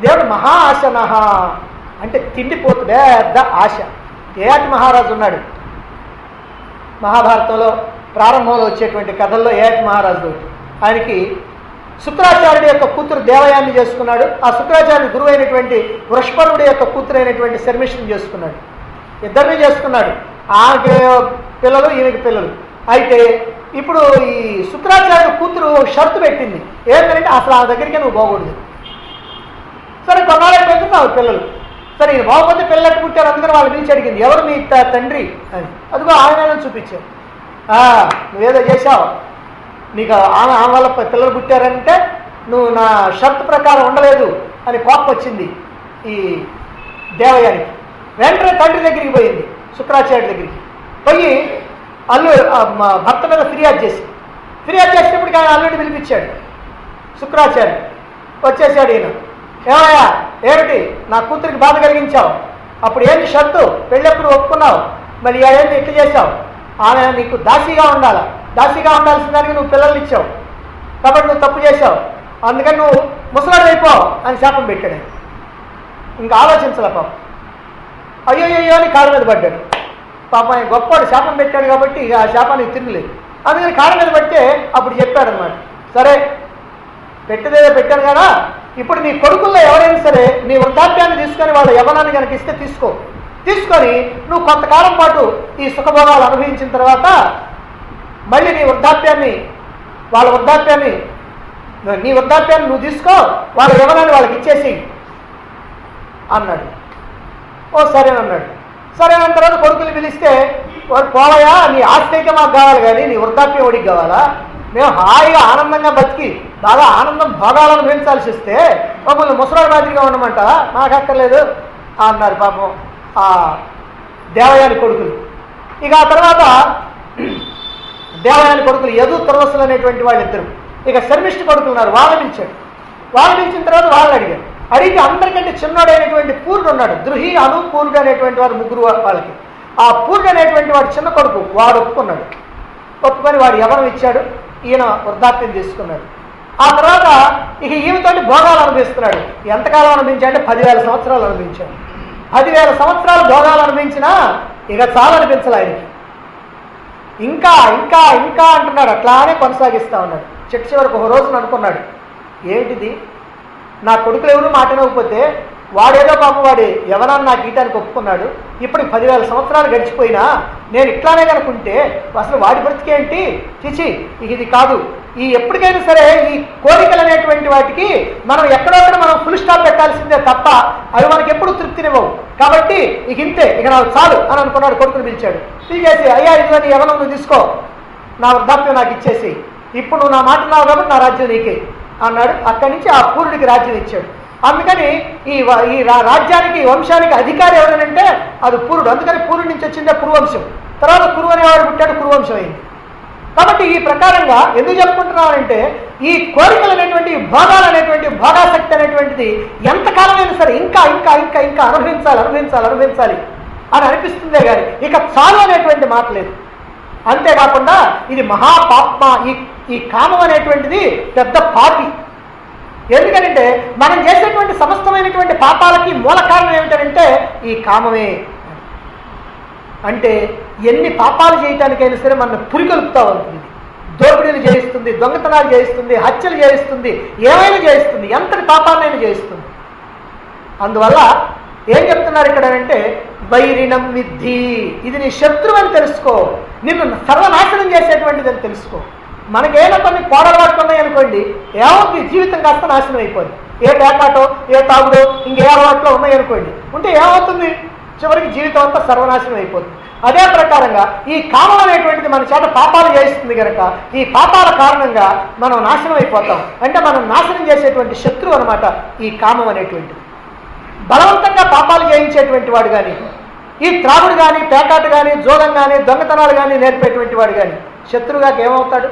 దేవుడు మహా ఆశనహ అంటే తిండిపోతు పెద్ద ఆశ. యయాతి మహారాజు ఉన్నాడు మహాభారతంలో ప్రారంభంలో వచ్చేటువంటి కథల్లో. యయాతి మహారాజు ఆయనకి శుక్రాచార్యుడి యొక్క కూతురు దేవయాన్ని చేసుకున్నాడు. ఆ శుక్రాచార్యుడి గురువు అయినటువంటి వృషపరుడి యొక్క కూతురు అయినటువంటి శర్మిష్ఠని చేసుకున్నాడు. ఇద్దరిని చేసుకున్నాడు. ఆమెకి పిల్లలు, ఈమెకి పిల్లలు. అయితే ఇప్పుడు ఈ శుక్రాచార్యుడు కూతురు షరతు పెట్టింది ఏంటంటే అసలు ఆ దగ్గరికి నువ్వు పోకూడదు. సరే కొన్నాళ్ళు అయిపోతుంది ఆమె పిల్లలు. సరే ఈయన బాగుపోతే పిల్లలు పుట్టారు, అందుకని వాళ్ళు పిలిచి అడిగింది ఎవరు మీ తండ్రి అని. అదిగో ఆయన చూపించారు. నువ్వేదో చేశావు, నీకు ఆమె వల్ల పిల్లలు పుట్టారంటే నువ్వు నా షరతు ప్రకారం ఉండలేదు అని కోపం వచ్చింది ఈ దేవయానికి. వెంటనే తండ్రి దగ్గరికి పోయింది, శుక్రాచార్యుడి దగ్గరికి పోయి భర్త మీద ఫిర్యాదు చేసినప్పటికీ ఆయన అల్లుడిని పిలిపించాడు. శుక్రాచార్యుడు వచ్చేసాడు. ఈయన ఏమయ్యా ఏమిటి నా కూతురికి బాధ కలిగించావు, అప్పుడు ఏంటి షరతు, పెళ్ళెప్పుడు ఒప్పుకున్నావు, మరి ఏంటి ఇట్లా చేశావు, ఆమె నీకు దాసీగా ఉండాల్సిన దానికి నువ్వు పిల్లల్ని ఇచ్చావు కాబట్టి నువ్వు తప్పు చేశావు, అందుకని నువ్వు ముసలాడు అయిపోవు అని శాపం పెట్టాడు. ఇంకా ఆలోచించలే పాపం. అయ్యో అని కాళ్ళ మీద పడ్డాడు. పాపం ఆయన గొప్పవాడు, శాపం పెట్టాడు కాబట్టి ఆ శాపానికి తిరగలేదు. అందుకని కాళ్ళ మీద పడితే అప్పుడు చెప్పాడు అనమాట, సరే పెట్టేదేదో పెట్టాను కదా, ఇప్పుడు నీ కొడుకుల్లో ఎవరైనా సరే నీ వృద్ధాప్యాన్ని తీసుకొని వాళ్ళ యవ్వనాన్ని కనుక ఇస్తే తీసుకొని నువ్వు కొంతకాలం పాటు ఈ సుఖభోగాలు అనుభవించిన తర్వాత మళ్ళీ నీ వృద్ధాప్యాన్ని నువ్వు తీసుకో, వాళ్ళ యవ్వనాన్ని వాళ్ళకి ఇచ్చేసి అన్నాడు. ఓ సరేనన్నాడు. సరేన తర్వాత కొడుకులు పిలిస్తే వాడు పోవయా, నీ ఆస్తి అయితే మాకు కావాలి కానీ నీ వృద్ధాప్యం ఒడికి కావాలా, మేము హాయిగా ఆనందంగా బతికి బాగా ఆనందం భోగాలను పెంచాల్సి వస్తే మమ్మల్ని ముసలాడు మాదిరిగా ఉండమంట, నాకు అక్కర్లేదు అన్నారు పాపం ఆ దేవయాని కొడుకులు. ఇక ఆ తర్వాత దేవయాని కొడుకులు యదు తుర్వసులు అనేటువంటి వాళ్ళిద్దరు, ఇక శర్మిష్ఠ కొడుకులు ఉన్నారు, వాళ్ళని పిలిచిన తర్వాత వాళ్ళని అడిగితే అందరికంటే చిన్నోడైనటువంటి పూర్ణుడు ఉన్నాడు, ద్రుహి అను పూర్ణుడు అనేటువంటి వారు ముగ్గురు వాళ్ళకి. ఆ పూర్ణుడు అనేటువంటి వాడు చిన్న కొడుకు, వాడు ఒప్పుకొని వాడు యవ్వనం ఇచ్చాడు, ఈయన వృద్ధాప్యం తీసుకున్నాడు. ఆ తర్వాత ఇక ఈమెతోటి భోగాలు అనుభవిస్తున్నాడు. ఎంతకాలం అనుభవించాడంటే 10,000 సంవత్సరాలు అనుభవించాడు. 10,000 సంవత్సరాలు భోగాలు అనుభవించినా ఇక చాలా అనిపించాలి ఆయనకి. ఇంకా ఇంకా ఇంకా అంటున్నాడు, అట్లానే కొనసాగిస్తూ ఉన్నాడు. చివరికి ఒక రోజున అనుకున్నాడు, ఏమిటిది, నా కొడుకులు ఎవరు మాట వినకపోతే వాడేదో పాపం వాడి యవనాన్ని నాకు గీయటానికి ఒప్పుకున్నాడు, ఇప్పుడు 10,000 సంవత్సరాలు గడిచిపోయినా నేను ఇట్లానే కనుకుంటే అసలు వాడి బ్రతికేంటి, చిచి ఇది కాదు. ఈ ఎప్పటికైనా సరే ఈ కోరికలు అనేటువంటి వాటికి మనం ఎక్కడొక్కడ మనం ఫుల్ స్టాప్ పెట్టాల్సిందే తప్ప అవి మనకి ఎప్పుడు తృప్తినివ్వవు. కాబట్టి ఇక ఇంతే, ఇక నాకు చాలు అని అనుకున్నాడు. కొడుకుని పిలిచాడు. పిలిచేసి అయ్యా ఇదిగో నీ యవనం నువ్వు తీసుకో, నా వృద్ధాప్యం నాకు ఇచ్చేసి, ఇప్పుడు నువ్వు నా మాట నావు కాబట్టి నా రాజ్యం నీకే అన్నాడు. అక్కడి నుంచి ఆ పూర్ణుడికి రాజ్యం ఇచ్చాడు. అందుకని ఈ రాజ్యానికి వంశానికి అధికారి ఎవరనంటే అది పూర్ణుడు. అందుకని పూర్ణుడి నుంచి వచ్చిందే కురువంశం. తర్వాత కురు అనేవాడు పుట్టాడు, కురువంశం అయింది. కాబట్టి ఈ ప్రకారంగా ఎందుకు చెప్పుకుంటున్నానంటే ఈ కోరికలు అనేటువంటి భోగాలు అనేటువంటి భోగాసక్తి అనేటువంటిది ఎంతకాలమైనా సరే ఇంకా ఇంకా ఇంకా ఇంకా అనుభవించాలి అని అనిపిస్తుందే కానీ ఇక చాలు అనేటువంటి మాట లేదు. అంతేకాకుండా ఇది మహాపాప్మ. ఈ కామం అనేటువంటిది పెద్ద పాపి. ఎందుకంటే మనం చేసేటువంటి సమస్తమైనటువంటి పాపాలకి మూల కారణం ఏమిటంటే ఈ కామమే. అంటే ఎన్ని పాపాలు చేయటానికైనా సరే మన పురికొల్పుతా ఉంటుంది. దోపిడీలు చేయిస్తుంది, దొంగతనాలు చేయిస్తుంది, హత్యలు చేయిస్తుంది, ఏమైనా చేయిస్తుంది, ఎంతటి పాపాలనైనా చేయిస్తుంది. అందువల్ల ఏం చెప్తున్నారు ఇక్కడ అంటే వైరిణం విద్ధి, ఇది నీ శత్రువు అని తెలుసుకో, నిన్ను సర్వనాశనం చేసేటువంటిది అని తెలుసుకో. మనకేమైనా కొన్ని కోడలు పట్టుకున్నాయి అనుకోండి, ఏమవుతుంది, జీవితం కాస్త నాశనం అయిపోయింది. ఏ పేకాటో ఏ తాగుడో ఇంకే అలవాట్లో ఉన్నాయనుకోండి, ఉంటే ఏమవుతుంది, చివరికి జీవితం అంతా సర్వనాశనం అయిపోతుంది. అదే ప్రకారంగా ఈ కామం అనేటువంటిది మన చేత పాపాలు చేయిస్తుంది కనుక ఈ పాపాల కారణంగా మనం నాశనం అయిపోతాం. అంటే మనం నాశనం చేసేటువంటి శత్రువు అనమాట ఈ కామం అనేటువంటిది. బలవంతంగా పాపాలు చేయించేటువంటి వాడు కానీ, ఈ త్రాగుడు కానీ, పేకాటు కానీ, జోదం కానీ, దొంగతనాలు కానీ నేర్పేటువంటి వాడు కానీ శత్రువుగాకి ఏమవుతాడు?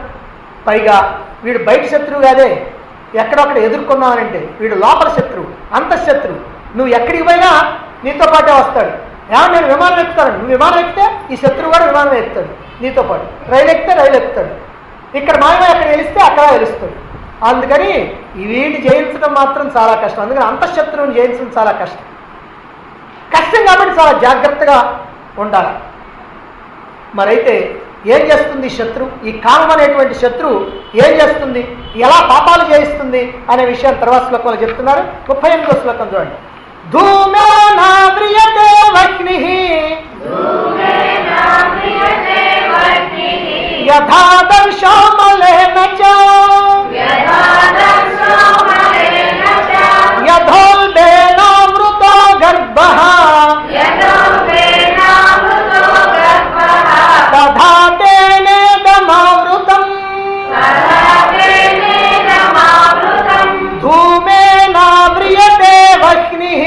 పైగా వీడు బయట శత్రువు కాదే, ఎక్కడొక్కడ ఎదుర్కొన్నావనంటే వీడు లోపల శత్రువు, అంతఃశత్రువు. నువ్వు ఎక్కడికి పోయినా నీతో పాటే వస్తాడు. ఏమన్నా నేను విమానం ఎక్కుతాను, నువ్వు విమానం ఎక్కితే ఈ శత్రువు కూడా విమానం ఎక్కుతాడు నీతో పాటు. రైలు ఎక్కితే రైలు ఎక్కుతాడు. ఇక్కడ మాయమై అక్కడ గెలిస్తే అక్కడ గెలుస్తాడు. అందుకని వీటిని జయించడం మాత్రం చాలా కష్టం. అందుకని అంతఃశత్రువుని జయించడం చాలా కష్టం. కష్టం కాబట్టి చాలా జాగ్రత్తగా ఉండాలి. మరైతే ఏం చేస్తుంది శత్రువు? ఈ కామం అనేటువంటి శత్రువు ఏం చేస్తుంది, ఎలా పాపాలు చేయిస్తుంది అనే విషయాన్ని తర్వాత శ్లోకంలో చెప్తున్నారు. 38వ శ్లోకం చూడండి. ధూమేనా మ్రియతే వహ్నిః యథా దర్శమలేన చ యథోల్బేనామృతో గర్భః తథా తేనేదమావృతం ధూమేనా మ్రియతే వహ్నిః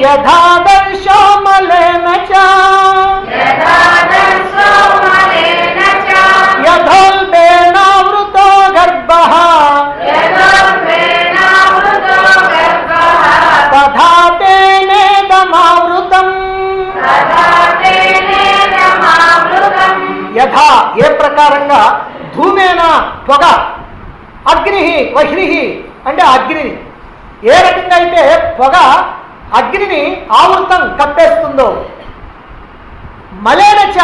యథా దర్శమలేన చ యథోల్బేనామృతో గర్భః తథా తేనేదమావృతం. యథా ఏ ప్రకారంగా, ధూమేన పొగ, అగ్ని వహ్ని అంటే అగ్నిని ఏ రకంగా అయితే పొగ అగ్నిని ఆవృతం కప్పేస్తుందో, మలేనచ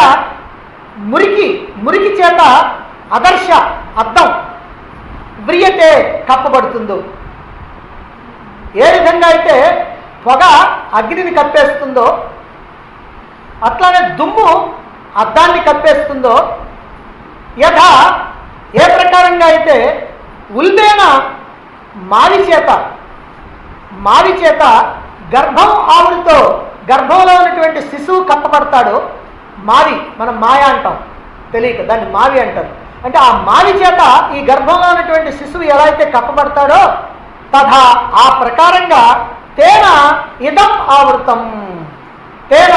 మురికి చేత అదర్శ అద్దం వ్రియతే కప్పబడుతుందో, ఏ విధంగా అయితే పొగ అగ్నిని కప్పేస్తుందో అట్లానే దుమ్ము అద్దాన్ని కప్పేస్తుందో, యథా ఏ ప్రకారంగా అయితే ఉల్బేన మావి చేత గర్భం ఆవులతో గర్భంలో ఉన్నటువంటి శిశువు కప్పబడతాడో, మావి మనం మాయ అంటాం తెలియక, దాన్ని మావి అంటారు. అంటే ఆ మావి చేత ఈ గర్భంలో ఉన్నటువంటి శిశువు ఎలా అయితే కప్పబడతాడో తథా ఆ ప్రకారంగా తేన ఇదం ఆవృతం, తేన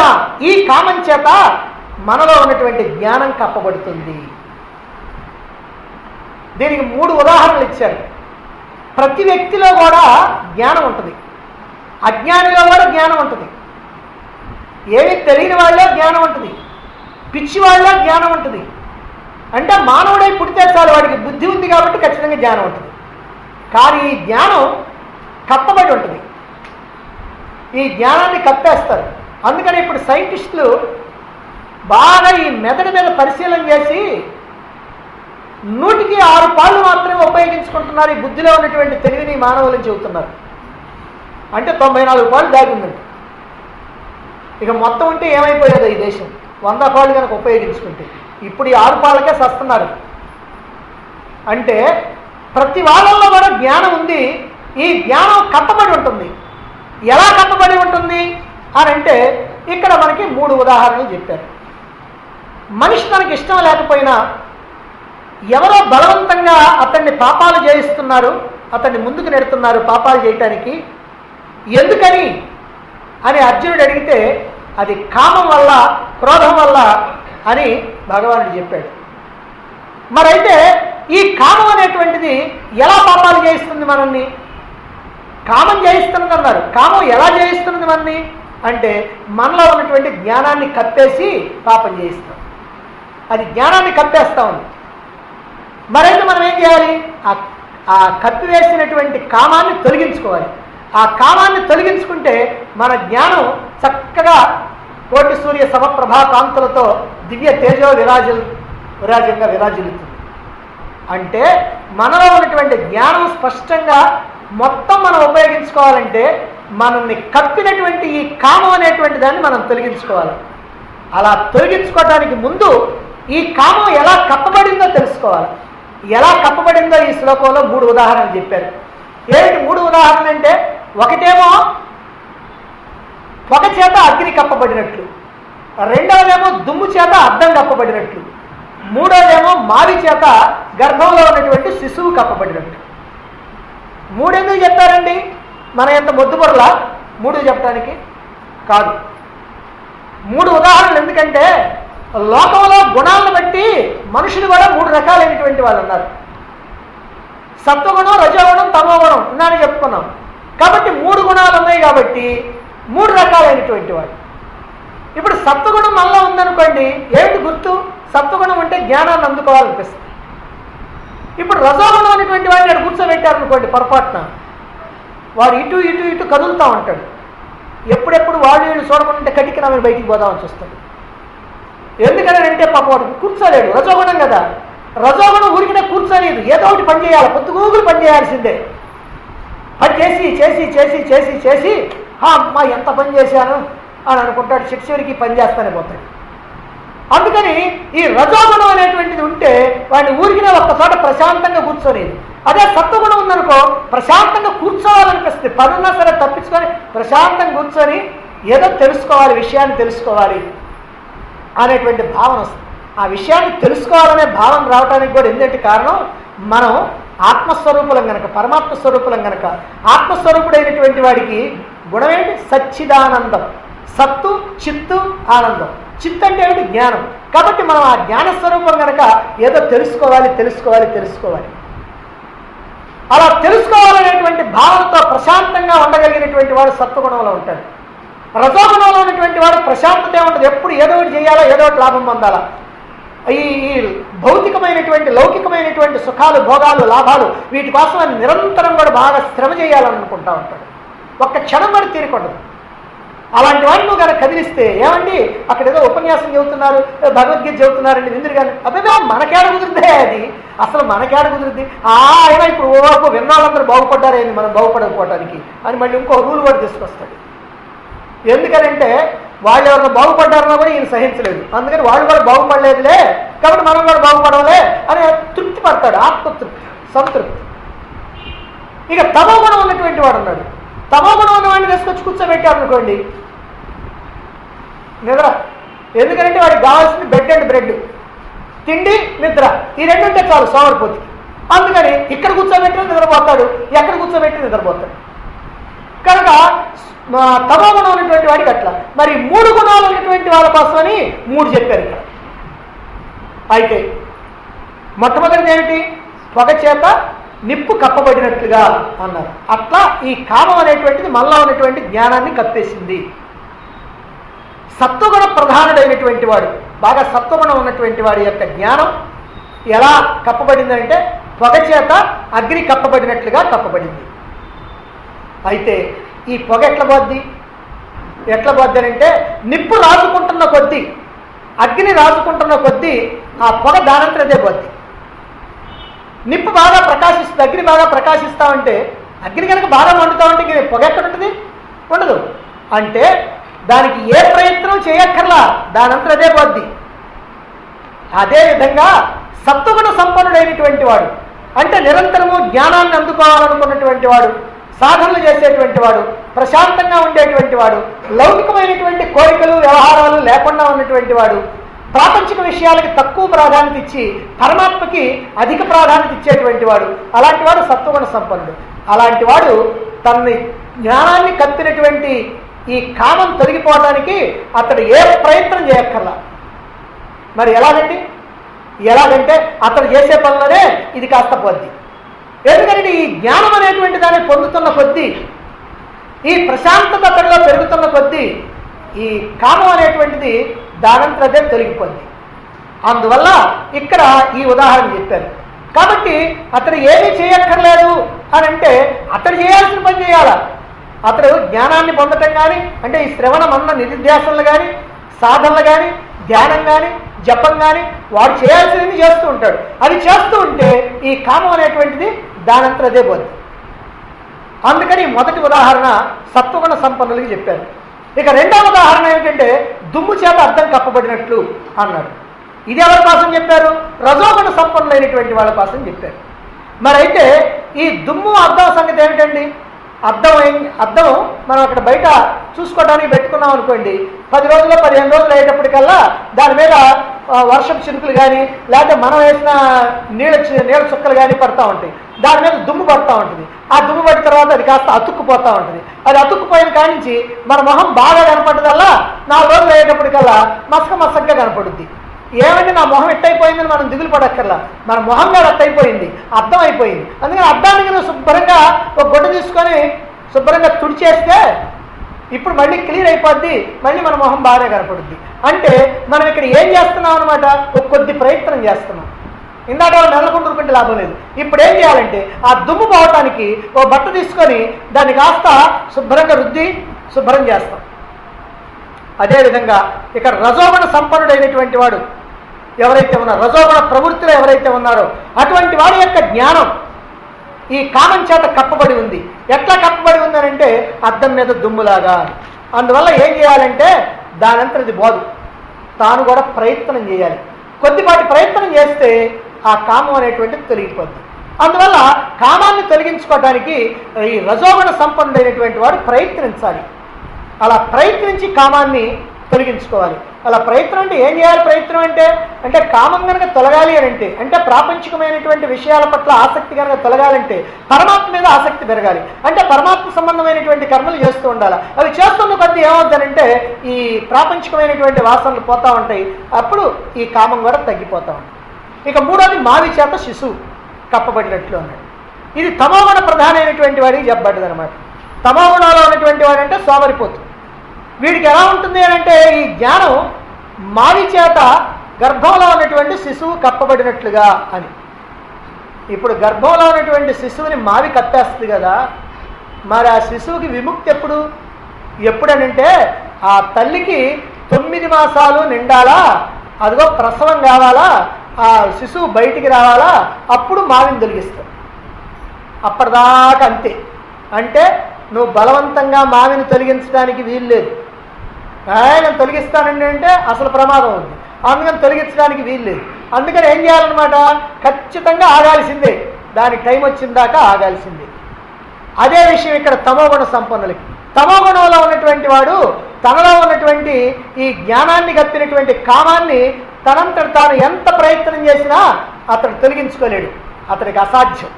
ఈ కామం చేత మనలో ఉన్నటువంటి జ్ఞానం కప్పబడుతుంది. దీనికి 3 ఉదాహరణలు ఇచ్చారు. ప్రతి వ్యక్తిలో కూడా జ్ఞానం ఉంటుంది, అజ్ఞానిలో కూడా జ్ఞానం ఉంటుంది, ఏమీ తెలియని వాళ్ళలో జ్ఞానం ఉంటుంది, పిచ్చి వాళ్ళలో జ్ఞానం ఉంటుంది. అంటే మానవుడై పుడితే చాలు వాడికి బుద్ధి ఉంది కాబట్టి ఖచ్చితంగా జ్ఞానం ఉంటుంది. కానీ ఈ జ్ఞానం కప్పబడి ఉంటుంది, ఈ జ్ఞానాన్ని కప్పేస్తారు. అందుకని ఇప్పుడు సైంటిస్టులు బాగా ఈ మెదడు మీద పరిశీలన చేసి 100కి 6 పాళ్ళు మాత్రమే ఉపయోగించుకుంటున్నారు. ఈ బుద్ధిలో ఉన్నటువంటి తెలివిని మానవులని చెబుతున్నారు. అంటే 94 పాళ్ళు దాగి ఉందండి. ఇక మొత్తం ఉంటే ఏమైపోయేదో ఈ దేశం 100 పాళ్ళు కనుక ఉపయోగించుకుంటే. ఇప్పుడు ఈ 6 పాళ్ళకే సస్తున్నారు. అంటే ప్రతి వాళ్ళల్లో కూడా జ్ఞానం ఉంది. ఈ జ్ఞానం కప్పబడి ఉంటుంది. ఎలా కప్పబడి ఉంటుంది అని అంటే ఇక్కడ మనకి 3 ఉదాహరణలు చెప్పారు. మనిషి తనకి ఇష్టం లేకపోయినా ఎవరో బలవంతంగా అతన్ని పాపాలు చేయిస్తున్నారు, అతన్ని ముందుకు నెడుతున్నారు పాపాలు చేయటానికి. ఎందుకని అని అర్జునుడు అడిగితే అది కామం వల్ల, క్రోధం వల్ల అని భగవానుడు చెప్పాడు. మరైతే ఈ కామం అనేటువంటిది ఎలా పాపాలు చేయిస్తుంది మనల్ని? కామం చేయిస్తున్నది అన్నారు. కామం ఎలా చేయిస్తున్నది మనల్ని అంటే మనలో ఉన్నటువంటి జ్ఞానాన్ని కప్పేసి పాపం చేయిస్తాం. అది జ్ఞానాన్ని కప్పేస్తా ఉంది. మరైతే మనం ఏం చేయాలి? ఆ కప్పివేసినటువంటి కామాన్ని తొలగించుకోవాలి. ఆ కామాన్ని తొలగించుకుంటే మన జ్ఞానం చక్కగా కోటి సూర్య సమప్రభా కాంతులతో దివ్య తేజో విరాజంగా విరాజిల్లుతుంది. అంటే మనలో ఉన్నటువంటి జ్ఞానం స్పష్టంగా మొత్తం మనం ఉపయోగించుకోవాలంటే మనల్ని కప్పినటువంటి ఈ కామం అనేటువంటి దాన్ని మనం తొలగించుకోవాలి. అలా తొలగించుకోవడానికి ముందు ఈ కామం ఎలా కప్పబడిందో తెలుసుకోవాలి. ఎలా కప్పబడిందో ఈ శ్లోకంలో 3 ఉదాహరణలు చెప్పారు. ఏంటి 3 ఉదాహరణలు అంటే, ఒకటేమో పొగ చేత అగ్ని కప్పబడినట్లు, రెండవదేమో దుమ్ము చేత అద్దం కప్పబడినట్లు, మూడోదేమో మావి చేత గర్భంలో ఉన్నటువంటి శిశువు కప్పబడినట్లు. 3 ఎందుకు చెప్పారండి? మన ఎంత మొద్దుబొరలా 3 చెప్పడానికి కాదు. 3 ఉదాహరణలు ఎందుకంటే లోకంలో గుణాలను బట్టి మనుషులు కూడా 3 రకాలైనటువంటి వాళ్ళు ఉన్నారు. సత్వగుణం, రజోగుణం, తమోగుణం ఉన్నాయని చెప్పుకున్నాం. కాబట్టి 3 గుణాలు ఉన్నాయి కాబట్టి 3 రకాలైనటువంటి వాడు. ఇప్పుడు సత్వగుణం మనలో ఉందనుకోండి, ఏమిటి గుర్తు? సత్వగుణం అంటే జ్ఞానాన్ని అందుకోవాలనిపిస్తుంది. ఇప్పుడు రజోగుణం అనేటువంటి వాడిని ఇక్కడ కూర్చోబెట్టారనుకోండి, పొరపాటున వాడు ఇటు ఇటు ఇటు కదులుతూ ఉంటాడు. ఎప్పుడెప్పుడు వాళ్ళు వీళ్ళు చూడకుండా కటికి నమ్మి బయటికి పోదామని చూస్తాడు. ఎందుకనంటే పాప వాడు కూర్చోలేడు, రజోగుణం కదా. రజోగుణం ఊరికినే కూర్చోలేదు, ఏదో ఒకటి పని చేయాలి, పొద్దుగూగులు పని చేయాల్సిందే. పని చేసి చేసి చేసి చేసి చేసి అమ్మా ఎంత పని చేశాను అని అనుకుంటాడు. శిక్షుడికి పని చేస్తానే పోతాడు. అందుకని ఈ రజోగుణం అనేటువంటిది ఉంటే వాడిని ఊరికినే ఒక్కచోట ప్రశాంతంగా కూర్చోలేదు. అదే సత్వగుణం ఉందనుకో, ప్రశాంతంగా కూర్చోవాలనిపిస్తుంది. పనున్నా సరే తప్పించుకొని ప్రశాంతంగా కూర్చొని ఏదో తెలుసుకోవాలి, విషయాన్ని తెలుసుకోవాలి అనేటువంటి భావన వస్తుంది. ఆ విషయాన్ని తెలుసుకోవాలనే భావన రావడానికి కూడా ఏంటంటే కారణం, మనం ఆత్మస్వరూపులం కనుక, పరమాత్మ స్వరూపులం కనుక. ఆత్మస్వరూపుడైనటువంటి వాడికి గుణం ఏంటి? సచ్చిదానందం. సత్తు, చిత్తు, ఆనందం. చిత్తు అంటే ఏమిటి? జ్ఞానం. కాబట్టి మనం ఆ జ్ఞానస్వరూపం కనుక ఏదో తెలుసుకోవాలి తెలుసుకోవాలి తెలుసుకోవాలి. అలా తెలుసుకోవాలనేటువంటి భావనతో ప్రశాంతంగా ఉండగలిగినటువంటి వాడు సత్వగుణంలో ఉంటాడు. రజోగుణంలో ఉన్నటువంటి వాడు ప్రశాంతత ఉంటుంది. ఎప్పుడు ఏదో ఒకటి చేయాలా, ఏదో ఒకటి లాభం పొందాలా. ఈ భౌతికమైనటువంటి లౌకికమైనటువంటి సుఖాలు, భోగాలు, లాభాలు, వీటి కోసం ఆయన నిరంతరం కూడా బాగా శ్రమ చేయాలనుకుంటా ఉంటాడు. ఒక్క క్షణం కూడా తీరికొండదు. అలాంటి వాడిని నువ్వు కనుక కదిలిస్తే, ఏమండి అక్కడ ఏదో ఉపన్యాసం చెబుతున్నారు, భగవద్గీత చెబుతున్నారండి ఇంద్రుడు కానీ, అబ్బాయి మనకేడ కుదిరితే అది అసలు మనకేడ కుదిరింది. అయినా ఇప్పుడు ఓవైపు విన్నాళ్ళందరూ బాగుపడ్డారేంది మనం బాగుపడకపోవటానికి అని మళ్ళీ ఇంకో రూల్ కూడా తీసుకొస్తాడు. ఎందుకనంటే వాళ్ళు ఎవరైనా బాగుపడ్డారన్నా కూడా ఈయన సహించలేదు. అందుకని వాళ్ళు కూడా బాగుపడలేదులే కాబట్టి మనం కూడా బాగుపడలే అని తృప్తి పడతాడు. ఆత్మతృప్తి, సంతృప్తి. ఇక తమోగుణం ఉన్నటువంటి వాడు ఉన్నాడు. తమోగుణం ఉన్నవాడిని తీసుకొచ్చి కూర్చోబెట్టారనుకోండి, నిద్ర. ఎందుకంటే వాడికి కావాల్సింది బెడ్ అండ్ బ్రెడ్, తిండి, నిద్ర. ఈ 2 ఉంటే చాలు సోమరిపోతికి. అందుకని ఇక్కడ కూర్చోబెట్టి నిద్రపోతాడు, ఎక్కడ కూర్చోబెట్టి నిద్రపోతాడు. కనుక తమోగుణం ఉన్నటువంటి వాడికి అట్లా. మరి 3 గుణాలు ఉన్నటువంటి వాళ్ళ కోసమని 3 చెప్పారు ఇక్కడ. అయితే మొట్టమొదటిది ఏమిటి? పొగ చేత నిప్పు కప్పబడినట్లుగా అన్నారు. అట్లా ఈ కామం అనేటువంటిది మనలో ఉన్నటువంటి జ్ఞానాన్ని కప్పేసింది. సత్వగుణ ప్రధానుడైనటువంటి వాడు, బాగా సత్వగుణం ఉన్నటువంటి వాడి యొక్క జ్ఞానం ఎలా కప్పబడిందంటే పొగ చేత అగ్ని కప్పబడినట్లుగా కప్పబడింది. అయితే ఈ పొగ ఎట్లా పోద్ది అని అంటే, నిప్పు రాజుకుంటున్న కొద్దీ, అగ్ని రాజుకుంటున్న కొద్దీ ఆ పొగ దానంతరదే పోద్ది. నిప్పు బాగా ప్రకాశిస్తుంది, అగ్ని బాగా ప్రకాశిస్తా ఉంటే, అగ్ని కనుక బాగా మండుతూ ఉంటే పొగ ఎక్కడ ఉంటుంది? ఉండదు. అంటే దానికి ఏ ప్రయత్నం చేయక్కర్లా, దానంతరదే పోద్ది. అదేవిధంగా సత్వగుణ సంపన్నుడైనటువంటి వాడు, అంటే నిరంతరము జ్ఞానాన్ని అందుకోవాలనుకున్నటువంటి వాడు, సాధనలు చేసేటువంటి వాడు, ప్రశాంతంగా ఉండేటువంటి వాడు, లౌకికమైనటువంటి కోరికలు వ్యవహారాలు లేకుండా ఉన్నటువంటి వాడు, ప్రాపంచిక విషయాలకి తక్కువ ప్రాధాన్యత ఇచ్చి పరమాత్మకి అధిక ప్రాధాన్యత ఇచ్చేటువంటి వాడు, అలాంటి వాడు సత్వగుణ సంపన్నుడు. అలాంటి వాడు తన జ్ఞానాన్ని కప్పినటువంటి ఈ కామం తొలగిపోవడానికి అతడు ఏ ప్రయత్నం చేయక్కర్లా. మరి ఎలాగంటే అతడు చేసే పనులనే ఇది కాస్త పోద్ది. ఎందుకంటే ఈ జ్ఞానం అనేటువంటి దాన్ని పొందుతున్న కొద్దీ, ఈ ప్రశాంతత అతడిలో పెరుగుతున్న కొద్దీ ఈ కామం అనేటువంటిది దానంతరదే తొలగిపోద్ది. అందువల్ల ఇక్కడ ఈ ఉదాహరణ చెప్పారు. కాబట్టి అతడు ఏమీ చేయక్కర్లేదు అని అంటే అతడు చేయాల్సిన పని చేయాలా. అతడు జ్ఞానాన్ని పొందటం కానీ, అంటే ఈ శ్రవణ మనన నిధిధ్యాసనలు కానీ, సాధనలు కానీ, ధ్యానం కానీ, జపం కానీ వాడు చేయాల్సినవి చేస్తూ ఉంటాడు. అది చేస్తూ ఉంటే ఈ కామం అనేటువంటిది దానంతరదే పోద్ది. అందుకని మొదటి ఉదాహరణ సత్వగుణ సంపన్నులకి చెప్పారు. ఇక రెండవ ఉదాహరణ ఏమిటంటే దుమ్ము చేత అద్దం కప్పబడినట్లు అన్నాడు. ఇది ఎవరి కోసం చెప్పారు? రజోగుణ సంపన్నులైనటువంటి వాళ్ళ కోసం చెప్పారు. మరి అయితే ఈ దుమ్ము అద్దం సంగతి ఏమిటండి? అద్దం మనం అక్కడ బయట చూసుకోవడానికి పెట్టుకున్నాం అనుకోండి, 10 రోజులు 15 రోజులు అయ్యేటప్పటికల్లా దాని మీద వర్షపు చినుకులు కానీ, లేకపోతే మనం వేసిన నీళ్ళ చుక్కలు కానీ పడతా ఉంటాయి. దాని మీద దుమ్ము పడుతూ ఉంటుంది. ఆ దుమ్ము పడిన తర్వాత అది కాస్త అతుక్కుపోతూ ఉంటుంది. అది అతుక్కుపోయిన కానించి మన మొహం బాగా కనపడ్డదల్లా 4 రోజులు అయ్యేటప్పటికల్లా మసకగా కనపడుద్ది. ఏమంటే నా మొహం ఎట్టయిపోయిందని మనం దిగులు పడక్కర్లా, మన మొహం కూడా అట్టయిపోయింది, అర్థం అయిపోయింది. అందుకని అర్థానికి నువ్వు శుభ్రంగా ఒక గుడ్డ తీసుకొని శుభ్రంగా తుడిచేస్తే ఇప్పుడు మళ్ళీ క్లియర్ అయిపోద్ది, మళ్ళీ మన మొహం బాగానే కనపడుద్ది. అంటే మనం ఇక్కడ ఏం చేస్తున్నాం అనమాట, ఒక కొద్ది ప్రయత్నం చేస్తున్నాం. ఇందాక వాళ్ళు నెలకొంటుకుంటే లాభం లేదు. ఇప్పుడు ఏం చేయాలంటే ఆ దుమ్ము పోవటానికి ఓ బట్ట తీసుకొని దాన్ని కాస్త శుభ్రంగా రుద్ది శుభ్రం చేస్తాం. అదేవిధంగా ఇక్కడ రజోగుణ సంపన్నుడైనటువంటి వాడు ఎవరైతే ఉన్నారో, రజోగుణ ప్రవృత్తిలో ఎవరైతే ఉన్నారో అటువంటి వాడి యొక్క జ్ఞానం ఈ కామం చేత కప్పబడి ఉంది. ఎట్లా కప్పబడి ఉందనంటే అద్దం మీద దుమ్ములాగా. అందువల్ల ఏం చేయాలంటే దానంతరది బోధు, తాను కూడా ప్రయత్నం చేయాలి. కొద్దిపాటి ప్రయత్నం చేస్తే ఆ కామం అనేటువంటిది తొలగిపోద్ది. అందువల్ల కామాన్ని తొలగించుకోవడానికి ఈ రజోగుణ సంపన్నుడైనటువంటి వాడు ప్రయత్నించాలి. అలా ప్రయత్నించి కామాన్ని తొలగించుకోవాలి. అలా ప్రయత్నం అంటే ఏం చేయాలి? ప్రయత్నం అంటే కామం కనుక తొలగాలి అని అంటే ప్రాపంచికమైనటువంటి విషయాల పట్ల ఆసక్తి కనుక తొలగాలంటే పరమాత్మ మీద ఆసక్తి పెరగాలి. అంటే పరమాత్మ సంబంధమైనటువంటి కర్మలు చేస్తూ ఉండాలి. అవి చేస్తున్న కొద్ది ఏమవుతుందంటే ఈ ప్రాపంచికమైనటువంటి వాసనలు పోతూ ఉంటాయి. అప్పుడు ఈ కామం కూడా తగ్గిపోతూ ఉంటుంది. ఇక మూడోది మావి చేత శిశువు కప్పబడినట్లు అన్నాడు. ఇది తమోగుణ ప్రధానమైనటువంటి వాడికి చెప్పబడ్డది అనమాట. తమోగుణంలో ఉన్నటువంటి వాడంటే సోమరిపోతు. వీడికి ఎలా ఉంటుంది అంటే ఈ జ్ఞానం మావి చేత గర్భంలో ఉన్నటువంటి శిశువు కప్పబడినట్లుగా అని. ఇప్పుడు గర్భంలో ఉన్నటువంటి శిశువుని మావి కప్పేస్తుంది కదా, మరి ఆ శిశువుకి విముక్తి ఎప్పుడనంటే ఆ తల్లికి 9 మాసాలు నిండాలా, అదిగో ప్రసవం కావాలా, ఆ శిశువు బయటికి రావాలా, అప్పుడు మావిని తొలగిస్తాడు. అప్పటిదాకా అంతే. అంటే నువ్వు బలవంతంగా మావిని తొలగించడానికి వీలు లేదు. నేను తొలగిస్తానండి అంటే అసలు ప్రమాదం ఉంది. అందుకని తొలగించడానికి వీలు లేదు. అందుకని ఏం చేయాలన్నమాట, ఖచ్చితంగా ఆగాల్సిందే, దానికి టైం వచ్చిన దాకా ఆగాల్సిందే. అదే విషయం ఇక్కడ తమోగుణ సంపన్నులకి. తమోగుణంలో ఉన్నటువంటి వాడు తనలో ఉన్నటువంటి ఈ జ్ఞానాన్ని గప్పినటువంటి కామాన్ని తనంతట తాను ఎంత ప్రయత్నం చేసినా అతడు తొలగించుకోలేడు, అతడికి అసాధ్యం.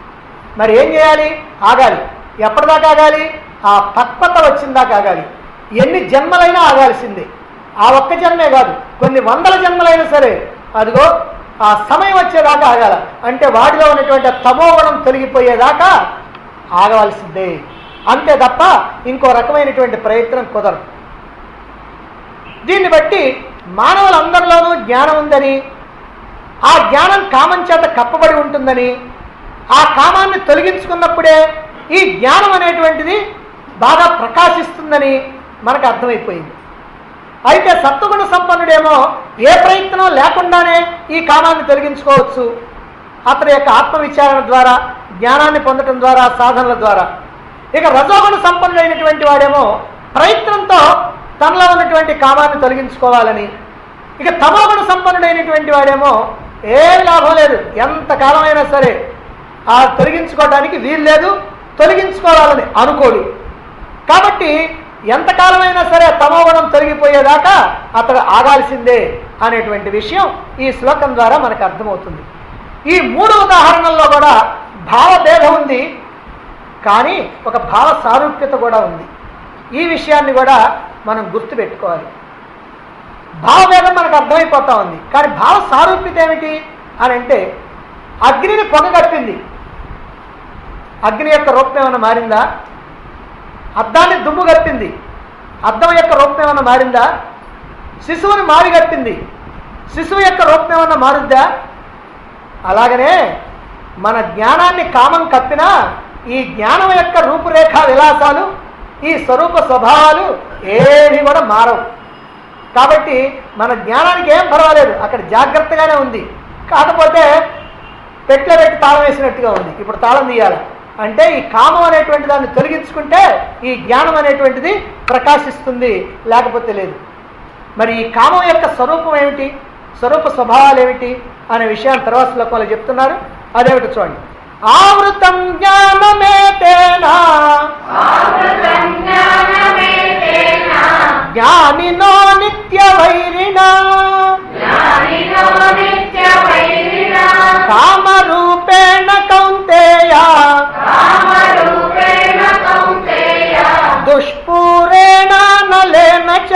మరి ఏం చేయాలి? ఆగాలి. ఎప్పటిదాకా ఆగాలి? ఆ పక్వత వచ్చిందాకా ఆగాలి. ఎన్ని జన్మలైనా ఆగాల్సిందే. ఆ ఒక్క జన్మే కాదు, కొన్ని 100 జన్మలైనా సరే అదిగో ఆ సమయం వచ్చేదాకా ఆగాల. అంటే వాడిలో ఉన్నటువంటి తమోగుణం తొలగిపోయేదాకా ఆగవలసిందే. అంతే తప్ప ఇంకో రకమైనటువంటి ప్రయత్నం కుదరదు. దీన్ని బట్టి మానవులందరిలోనూ జ్ఞానం ఉందని, ఆ జ్ఞానం కామం చేత కప్పబడి ఉంటుందని, ఆ కామాన్ని తొలగించుకున్నప్పుడే ఈ జ్ఞానం అనేటువంటిది బాగా ప్రకాశిస్తుందని మనకు అర్థమైపోయింది. అయితే సత్వగుణ సంపన్నుడేమో ఏ ప్రయత్నం లేకుండానే ఈ కామాన్ని తొలగించుకోవచ్చు, అతని యొక్క ఆత్మవిచారణ ద్వారా, జ్ఞానాన్ని పొందటం ద్వారా, సాధనల ద్వారా. ఇక రజోగుణ సంపన్నుడైనటువంటి వాడేమో ప్రయత్నంతో తనలో ఉన్నటువంటి కామాన్ని తొలగించుకోవాలని, ఇక తమోగుణ సంపన్నుడైనటువంటి వాడేమో ఏం లాభం లేదు, ఎంతకాలమైనా సరే ఆ తొలగించుకోవడానికి వీలు లేదు, తొలగించుకోవాలని అనుకోడు. కాబట్టి ఎంతకాలమైనా సరే తమోగుణం తొలగిపోయేదాకా అతడు ఆగాల్సిందే అనేటువంటి విషయం ఈ శ్లోకం ద్వారా మనకు అర్థమవుతుంది. ఈ 3 ఉదాహరణల్లో కూడా భావభేదం ఉంది, కానీ ఒక భావ సారూప్యత కూడా ఉంది. ఈ విషయాన్ని కూడా మనం గుర్తుపెట్టుకోవాలి. భావభేదం మనకు అర్థమైపోతా ఉంది, కానీ భావ సారూప్యత ఏమిటి అని అంటే అగ్నిని పొగ కప్పింది, అగ్ని యొక్క రూపం ఏమైనా మారిందా? అద్దాన్ని దుమ్ము కప్పింది, అద్దం యొక్క రూపం ఏమైనా మారిందా? శిశువుని మావి కప్పింది, శిశువు యొక్క రూపం ఏమైనా మారుద్దా? అలాగనే మన జ్ఞానాన్ని కామం కప్పినా ఈ జ్ఞానం యొక్క రూపురేఖ విలాసాలు, ఈ స్వరూప స్వభావాలు ఏవి కూడా మారవు. కాబట్టి మన జ్ఞానానికి ఏం పర్వాలేదు, అక్కడ జాగ్రత్తగానే ఉంది. కాకపోతే పెట్లో పెట్టి తాళం వేసినట్టుగా ఉంది. ఇప్పుడు తాళం తీయాలి అంటే ఈ కామం అనేటువంటి దాన్ని తొలగించుకుంటే ఈ జ్ఞానం అనేటువంటిది ప్రకాశిస్తుంది, లేకపోతే లేదు. మరి ఈ కామం యొక్క స్వరూపం ఏమిటి, స్వరూప స్వభావాలు ఏమిటి అనే విషయాన్ని తర్వాత శ్లోకంలో చెప్తున్నారు. అదేమిటి చూడండి. ఆవృతం జ్ఞానమేతేనా జ్ఞానినో నిత్య వైరిణా కామరూపేణ కౌంతేయ దుష్పూరేణ నలేన చ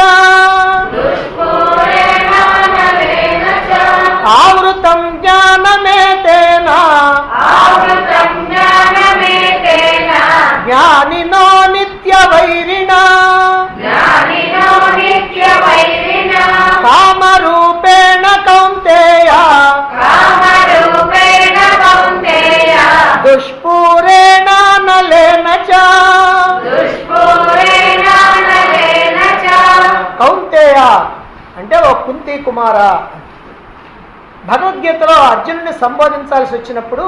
కౌంతేయ అంటే ఓ కుంతి కుమార. భగవద్గీతలో అర్జునుడిని సంబోధించాల్సి వచ్చినప్పుడు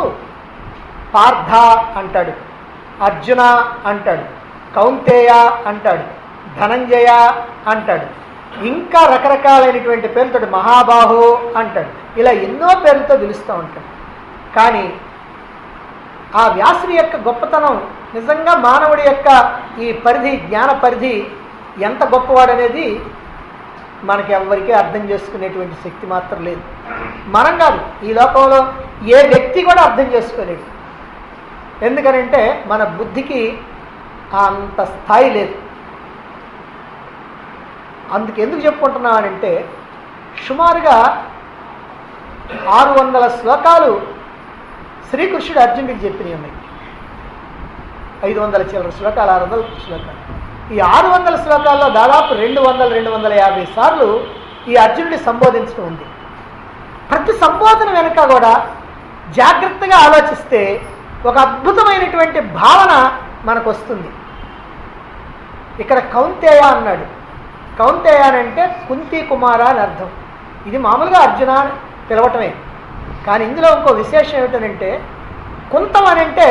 పార్థ అంటాడు, అర్జున అంటాడు, కౌంతేయ అంటాడు, ధనంజయ అంటాడు, ఇంకా రకరకాలైనటువంటి పేర్లతో మహాబాహు అంటాడు. ఇలా ఎన్నో పేర్లతో పిలుస్తూ ఉంటాడు. కానీ ఆ వ్యాసుడి యొక్క గొప్పతనం నిజంగా మానవుడి యొక్క ఈ పరిధి, జ్ఞాన పరిధి ఎంత గొప్పవాడనేది మనకి ఎవరికీ అర్థం చేసుకునేటువంటి శక్తి మాత్రం లేదు. మనం కాదు, ఈ లోకంలో ఏ వ్యక్తి కూడా అర్థం చేసుకోలేడు. ఎందుకనంటే మన బుద్ధికి అంత స్థాయి లేదు. ఎందుకు చెప్పుకుంటున్నానంటే సుమారుగా 600 శ్లోకాలు శ్రీకృష్ణుడు అర్జునుడికి చెప్పినవి ఉన్నాయి. 500 చిల్లర శ్లోకాలు, 600 శ్లోకాలు. ఈ 600 శ్లోకాల్లో దాదాపు 200-250 సార్లు ఈ అర్జునుడిని సంబోధించడం ఉంది. ప్రతి సంబోధన వెనుక కూడా జాగ్రత్తగా ఆలోచిస్తే ఒక అద్భుతమైనటువంటి భావన మనకు వస్తుంది. ఇక్కడ కౌంతేయ అన్నాడు. కౌంతేయ అంటే కుంతి కుమార అని అర్థం. ఇది మామూలుగా అర్జున పిలవటమే. కానీ ఇందులో ఇంకో విశేషం ఏమిటనంటే కుంతం అని అంటే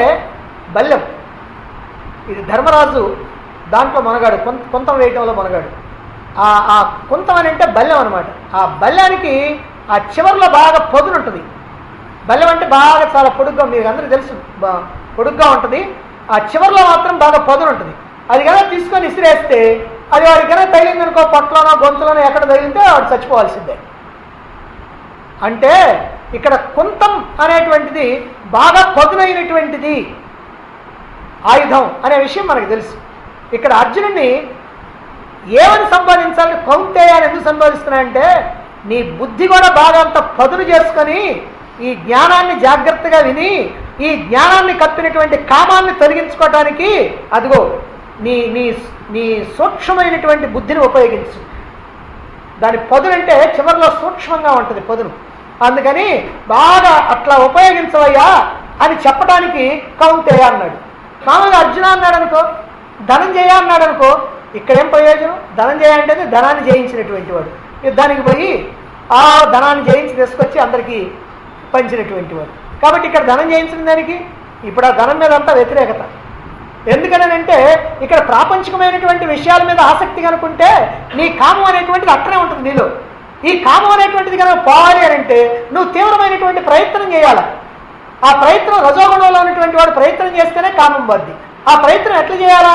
బల్యం. ఇది ధర్మరాజు దాంట్లో మనగాడు, కుంతం వేయటంలో మనగాడు. ఆ కుంతం అని అంటే బల్యం అనమాట. ఆ బల్యానికి ఆ చివరిలో బాగా పొదును ఉంటుంది. బల్యం అంటే బాగా చాలా పొడుగ్గా, మీకు అందరికీ తెలుసు, పొడుగ్గా ఉంటుంది. ఆ చివరిలో మాత్రం బాగా పొదును ఉంటుంది. అది కనుక తీసుకొని ఇసిరేస్తే అది వాడికి కనుక తగిలిందనుకో, పొట్టలోనో గొంతులోనో ఎక్కడ తగిలితే వాడు చచ్చిపోవాల్సిందే. అంటే ఇక్కడ కుంతం అనేటువంటిది బాగా పొదునైనటువంటిది ఆయుధం అనే విషయం మనకు తెలుసు. ఇక్కడ అర్జునుడిని ఏమని సంబోధించాలని, కౌంతేయ అని ఎందుకు సంబోధిస్తున్నాయంటే నీ బుద్ధి కూడా బాగా అంత పదును చేసుకొని ఈ జ్ఞానాన్ని జాగ్రత్తగా విని ఈ జ్ఞానాన్ని కప్పినటువంటి కామాన్ని తొలగించుకోవటానికి అదిగో నీ నీ నీ సూక్ష్మమైనటువంటి బుద్ధిని ఉపయోగించు. దాని పదునంటే చివరిలో సూక్ష్మంగా ఉంటుంది పదును. అందుకని బాగా అట్లా ఉపయోగించవయ్యా అని చెప్పడానికి కౌంతేయ అన్నాడు. మామూలుగా అర్జున అన్నాడు అనుకో, ధనంజయ అన్నాడు అనుకో, ఇక్కడేం ప్రయోజనం? ధనంజయ అంటే ధనాన్ని జయించినటువంటి వాడు, యుద్ధానికి పోయి ఆ ధనాన్ని జయించి తీసుకొచ్చి అందరికీ పంచినటువంటి వాడు. కాబట్టి ఇక్కడ ధనం జయించిన దానికి ఇప్పుడు ఆ ధనం మీద అంతా వ్యతిరేకత. ఎందుకనంటే ఇక్కడ ప్రాపంచికమైనటువంటి విషయాల మీద ఆసక్తి కనుకుంటే నీ కామం అనేటువంటిది అక్కడే ఉంటుంది నీలో. ఈ కామం అనేటువంటిది కనుక పోవాలి అని అంటే నువ్వు తీవ్రమైనటువంటి ప్రయత్నం చేయాలి. ఆ ప్రయత్నం రజోగుణంలో ఉన్నటువంటి వాడు ప్రయత్నం చేస్తేనే కామం వద్ది. ఆ ప్రయత్నం ఎట్లా చేయాలా?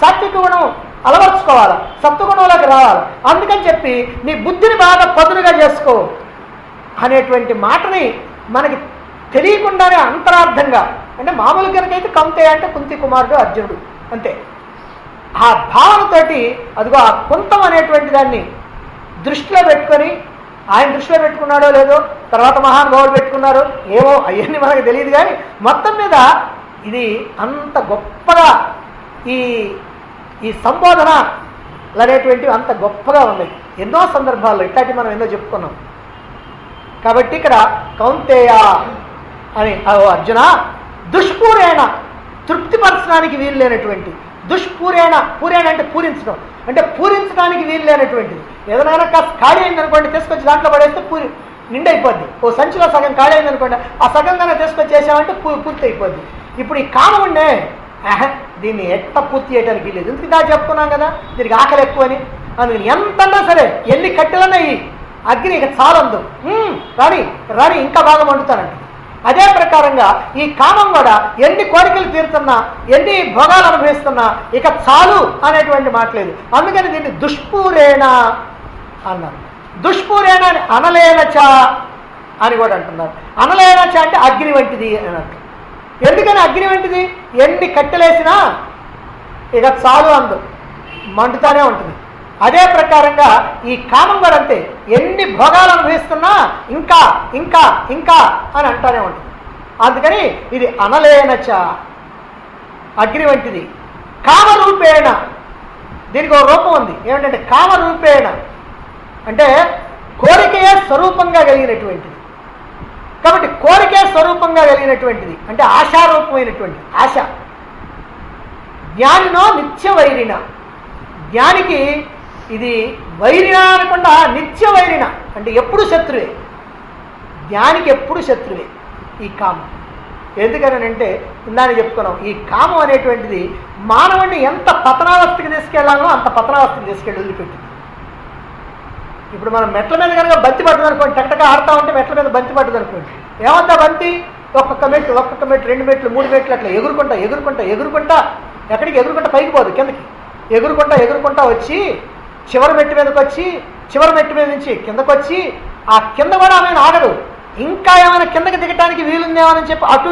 సాత్విక గుణం అలవర్చుకోవాలా, సత్వగుణంలోకి రావాలి. అందుకని చెప్పి నీ బుద్ధిని బాగా పదునుగా చేసుకో అనేటువంటి మాటని మనకి తెలియకుండానే అంతరార్థంగా, అంటే మామూలు కనుకైతే కౌంతేయ అంటే కుంతి కుమారుడు అర్జునుడు అంతే. ఆ భావనతోటి అదిగో ఆ కుంతం అనేటువంటి దాన్ని దృష్టిలో పెట్టుకొని, ఆయన దృష్టిలో పెట్టుకున్నాడో లేదో, తర్వాత మహానుభావులు పెట్టుకున్నారో ఏమో అవన్నీ మనకు తెలియదు. కానీ మొత్తం మీద ఇది అంత గొప్పగా ఈ సంబోధనలు అనేటువంటివి అంత గొప్పగా ఉన్నాయి. ఎన్నో సందర్భాల్లో ఇట్లాంటివి మనం ఎన్నో చెప్పుకున్నాం. కాబట్టి ఇక్కడ కౌంతేయ అని అర్జున దుష్పూరేణ, తృప్తిపరచడానికి వీలు లేనటువంటి, దుష్పూరేణ, పూరేణ అంటే పూరించడం, అంటే పూరించడానికి వీలు లేనటువంటిది. ఏదైనా కాస్త ఖాళీ అయిందనుకోండి, తీసుకొచ్చి దాంట్లో పడేస్తే నిండైపోద్ది. ఓ సంచిలో సగం ఖాళీ అయిందనుకోండి, ఆ సగం కన్నా తీసుకొచ్చి చేసామంటే పూర్తి అయిపోద్ది. ఇప్పుడు ఈ కామం ఉండే దీన్ని ఎట్ట పూర్తి చేయడానికి వీలేదు. ఎందుకు దా చెప్పుకున్నాం కదా, దీనికి ఆకలి ఎక్కువని. అందుకని ఎంతన్నా సరే ఎన్ని కట్టెలన్నా ఈ అగ్ని ఇక చాలందు, రాని రాని ఇంకా బాగా వండుతానంట. అదే ప్రకారంగా ఈ కామం కూడా ఎన్ని కోరికలు తీరుతున్నా, ఎన్ని భోగాలు అనుభవిస్తున్నా ఇక చాలు అనేటువంటి మాట లేదు. అందుకని దీన్ని దుష్పూరేణ అన్నారు. దుష్పూరేణ అని అనలేనచ అని కూడా అంటున్నారు. అనలేనచ అంటే అగ్ని వంటిది అని అంటారు. ఎందుకని అగ్ని వంటిది? ఎన్ని కట్టెలేసినా ఇక చాలు అందు, మండుతానే ఉంటుంది. అదే ప్రకారంగా ఈ కామం కూడా అంతే, ఎన్ని భోగాలు అనుభవిస్తున్నా ఇంకా ఇంకా ఇంకా అని అంటానే ఉంటుంది. అందుకని ఇది అనలేనచ, అగ్ని వంటిది. కామరూపేణ, దీనికి ఒక రూపం ఉంది. ఏమిటంటే కామరూపేణ అంటే కోరికయే స్వరూపంగా కలిగినటువంటిది. కాబట్టి కోరికే స్వరూపంగా కలిగినటువంటిది అంటే ఆశారూపమైనటువంటిది. ఆశ జ్ఞానినో నిత్య వైరిన, జ్ఞానికి ఇది వైరిణ అనకుండా నిత్య వైరిణ, అంటే ఎప్పుడు శత్రువే. జ్ఞానికి ఎప్పుడు శత్రువే ఈ కామం. ఎందుకనంటే ఇందాక చెప్పుకున్నాం, ఈ కామం అనేటువంటిది మానవుడిని ఎంత పతనావస్థకి తీసుకెళ్లాలో అంత పతనావస్థకి తీసుకెళ్ళి వదిలిపెట్టింది. ఇప్పుడు మనం మెట్ల మీద కనుక బంతి పడుతుంది అనుకోండి, టక్టగా ఆడుతూ ఉంటే మెట్ల మీద బంతి పడుతుంది అనుకోండి, ఏమంతా బంతి ఒక్కొక్క మెట్లు 2 మెట్లు 3 మెట్లు అట్లా ఎగురుకుంటా ఎక్కడికి ఎగురుకుంటా పైకి పోదు, కిందకి ఎగురుకుంటా వచ్చి చివరి మెట్టు మీదకి వచ్చి, చివరి మెట్టు మీద నుంచి కిందకు వచ్చి, ఆ కింద కూడా ఆమె ఆగదు, ఇంకా ఏమైనా కిందకి దిగటానికి వీలుందేమని చెప్పి అటు